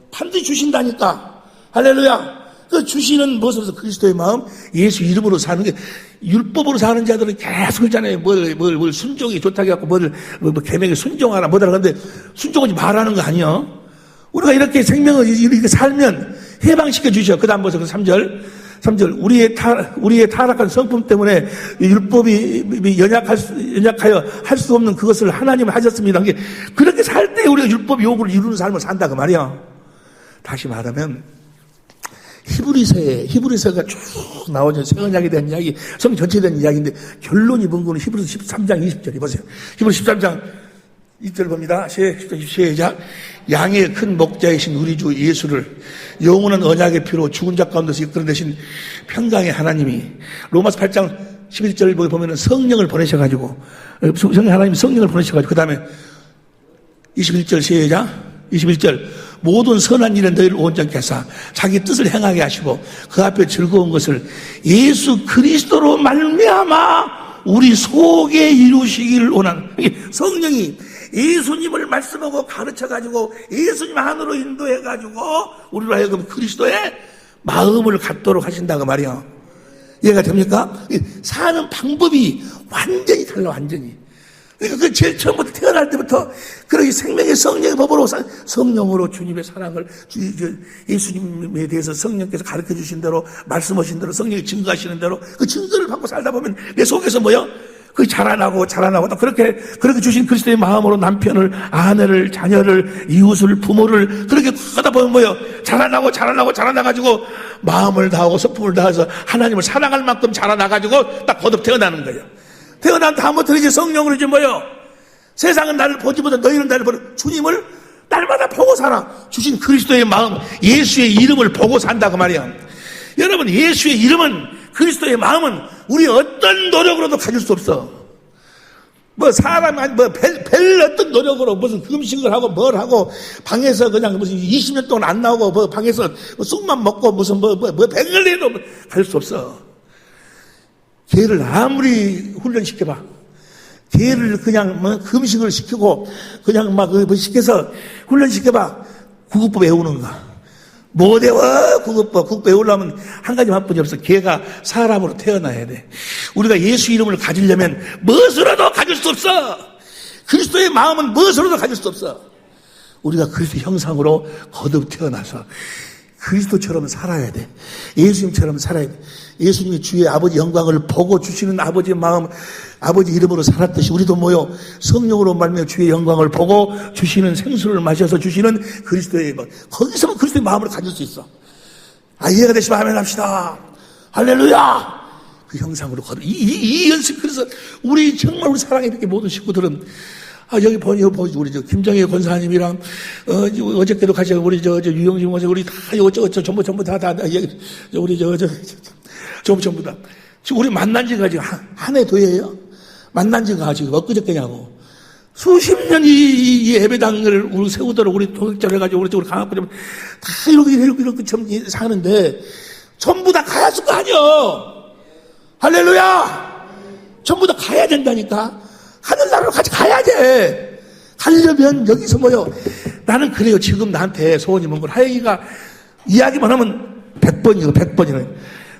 반드시 주신다니까. 할렐루야. 그 주시는 무엇으로서 그리스도의 마음, 예수 이름으로 사는 게, 율법으로 사는 자들은 계속 있잖아요. 뭘 순종이 좋다고 해갖고 계명에 순종하라, 뭐다. 그런데 순종하지 말라는 거 아니야. 우리가 이렇게 생명을 이렇게 살면 해방시켜 주셔. 그 다음 보세요. 3절. 우리의 타락한 성품 때문에 율법이 연약하여 할 수 없는 그것을 하나님은 하셨습니다. 그렇게 살 때 우리가 율법 요구를 이루는 삶을 산다, 그 말이야. 다시 말하면, 히브리서가 쭉 나오죠. 새 언약에 대한 이야기, 성경 전체에 대한 이야기인데, 결론이 뭔가는 히브리서 13장 20절이 보세요. 히브리서 13장 20절 봅니다. 시작. 양의 큰 목자이신 우리 주 예수를 영원한 언약의 피로 죽은 자 가운데서 이끌어내신 평강의 하나님이, 로마서 8장 11절 보면은 성령을 보내셔가지고, 하나님이 성령을 보내셔가지고, 그 다음에 21절 시작. 21절. 모든 선한 일에 너희를 온전케 하사 자기 뜻을 행하게 하시고 그 앞에 즐거운 것을 예수 그리스도로 말미암아 우리 속에 이루시기를 원하는, 성령이 예수님을 말씀하고 가르쳐가지고 예수님 안으로 인도해가지고 우리로 하여금 그리스도의 마음을 갖도록 하신다고 말이야. 이해가 됩니까? 사는 방법이 완전히 달라, 완전히. 그러니까 그 제일 처음부터 태어날 때부터 그렇게 생명의 성령의 법으로 성령으로 주님의 사랑을, 예수님에 대해서 성령께서 가르쳐 주신 대로, 말씀하신 대로, 성령이 증거하시는 대로 그 증거를 받고 살다 보면 내 속에서 뭐요? 그 자라나고 또 그렇게 주신 그리스도의 마음으로 남편을, 아내를, 자녀를, 이웃을, 부모를 그렇게 하다 보면 뭐요? 자라나가지고 마음을 다하고 성품을 다해서 하나님을 사랑할 만큼 자라나가지고 딱 거듭 태어나는 거예요. 태어난 다음부터 이제 성령으로 이제 뭐요? 세상은 나를 보지 못해 너희는 나를 보라. 주님을 날마다 보고 살아. 주신 그리스도의 마음, 예수의 이름을 보고 산다고 말이야. 여러분, 예수의 이름은, 그리스도의 마음은 우리 어떤 노력으로도 가질 수 없어. 별 어떤 노력으로 무슨 금식을 하고 뭘 하고 방에서 그냥 무슨 20년 동안 안 나오고 방에서 쑥만 먹고 무슨 백을 내도 갈 수 없어. 개를 아무리 훈련시켜봐. 개를 그냥 금식을 시키고 그냥 시켜서 훈련시켜봐. 구급법 외우는가? 못 외워, 구급법. 구급법 외우려면 한 가지만 뿐이 없어. 개가 사람으로 태어나야 돼. 우리가 예수 이름을 가지려면 무엇으로도 가질 수 없어. 그리스도의 마음은 무엇으로도 가질 수 없어. 우리가 그리스도 형상으로 거듭 태어나서 그리스도처럼 살아야 돼. 예수님처럼 살아야 돼. 예수님이 주의 아버지 영광을 보고 주시는 아버지의 마음, 아버지 이름으로 살았듯이 우리도 모여 성령으로 말미암아 주의 영광을 보고 주시는 생수를 마셔서 주시는 그리스도의 마음, 거기서 그리스도의 마음을 가질 수 있어. 이해가 되시면 아멘 합시다. 할렐루야. 그 형상으로 거듭. 이 연습. 그래서 우리 정말 우리 사랑의 이렇게 모든 식구들은 여기 보지, 우리 김정혜 권사님이랑, 어저께도 같이 우리 유영진 권사, 우리 다 전부 다, 우리 전부 다. 지금 우리 만난 지가 지금 한 해 더예요? 만난 지가 지금 엊그저께냐고. 수십 년 이 예배당을 우리 세우도록 우리 통역자를 해가지고 우리 강학교 다 이렇게 참 사는데, 전부 다 가야 할 거 아니요. 할렐루야! 전부 다 가야 된다니까. 하늘나라로 같이 가야 돼. 가려면 여기서 나는 그래요. 지금 나한테 소원이 뭔 걸 하영이가 이야기만 하면 100번이고 100번이네.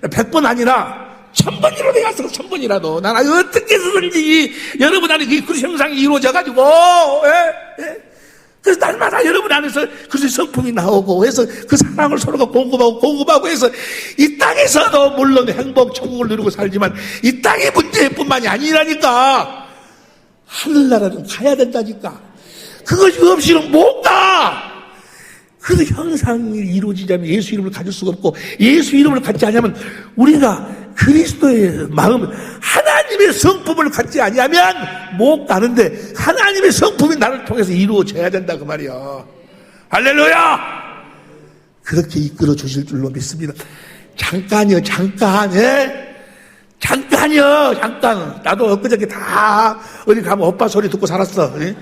100번 아니라 1000번이라도 해왔어. 1000번이라도. 난 어떻게 해서든지 여러분 안에 그 형상이 이루어져가지고, 그래서 날마다 여러분 안에서 그 성품이 나오고 해서 그 사랑을 서로가 공급하고 해서 이 땅에서도 물론 행복, 천국을 누리고 살지만 이 땅의 문제뿐만이 아니라니까. 하늘나라는 가야 된다니까. 그것이 없이는 못 가. 그래서 형상이 이루어지자면 예수 이름을 가질 수가 없고, 예수 이름을 갖지 않으면 우리가 그리스도의 마음, 하나님의 성품을 갖지 아니하면 못 가는데, 하나님의 성품이 나를 통해서 이루어져야 된다 그 말이야. 할렐루야. 그렇게 이끌어 주실 줄로 믿습니다. 잠깐이요, 잠깐, 예? 잠깐이요, 잠깐. 나도 엊그저께 다 어디 가면 오빠 소리 듣고 살았어. 예?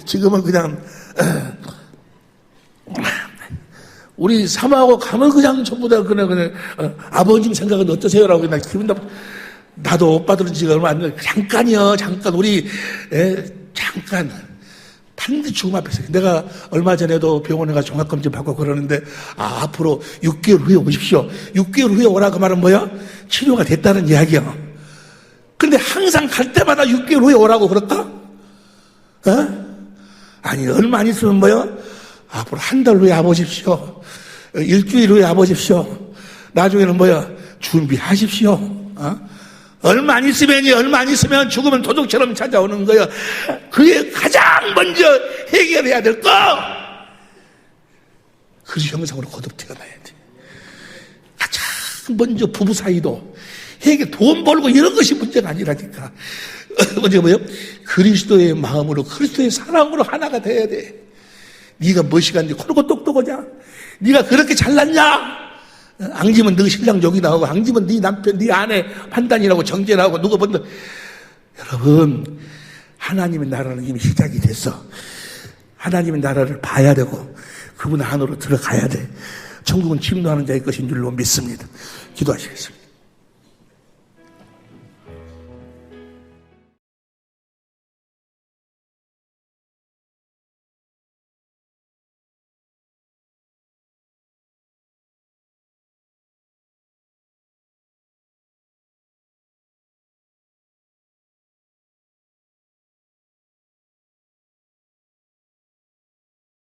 지금은 그냥, 우리 사모하고 가면 그냥 전부 다 그냥, 아버님 생각은 어떠세요라고 그냥 기분 나도 오빠들은 지금 얼마 안 돼. 잠깐이요, 잠깐. 우리, 예, 잠깐. 반드시 죽음 앞에서. 내가 얼마 전에도 병원에 가서 종합검진 받고 그러는데, 앞으로 6개월 후에 오십시오. 6개월 후에 오라 그 말은 뭐야? 치료가 됐다는 이야기야. 근데 항상 갈 때마다 6개월 후에 오라고 그럴까? 아니, 얼마 안 있으면 뭐야? 앞으로 한 달 후에 와보십시오. 일주일 후에 와보십시오. 나중에는 뭐야? 준비하십시오. 얼마 안 있으면 죽으면 도둑처럼 찾아오는 거예요. 그게 가장 먼저 해결해야 될 거. 그리스 형상으로 거듭 태어나야 돼. 가장 먼저 부부 사이도 돈 벌고 이런 것이 문제가 아니라니까. 먼저 뭐요? 그리스도의 마음으로 그리스도의 사랑으로 하나가 돼야 돼. 네가 무엇이간지 그러고 똑똑하냐? 네가 그렇게 잘났냐? 앙지면 너 신랑 욕이 나오고 앙지면 네 남편 네 아내 판단이라고 정죄 나오고 누가 본다. 여러분, 하나님의 나라는 이미 시작이 됐어. 하나님의 나라를 봐야 되고 그분 안으로 들어가야 돼. 천국은 침노하는 자의 것인 줄로 믿습니다. 기도하시겠습니다.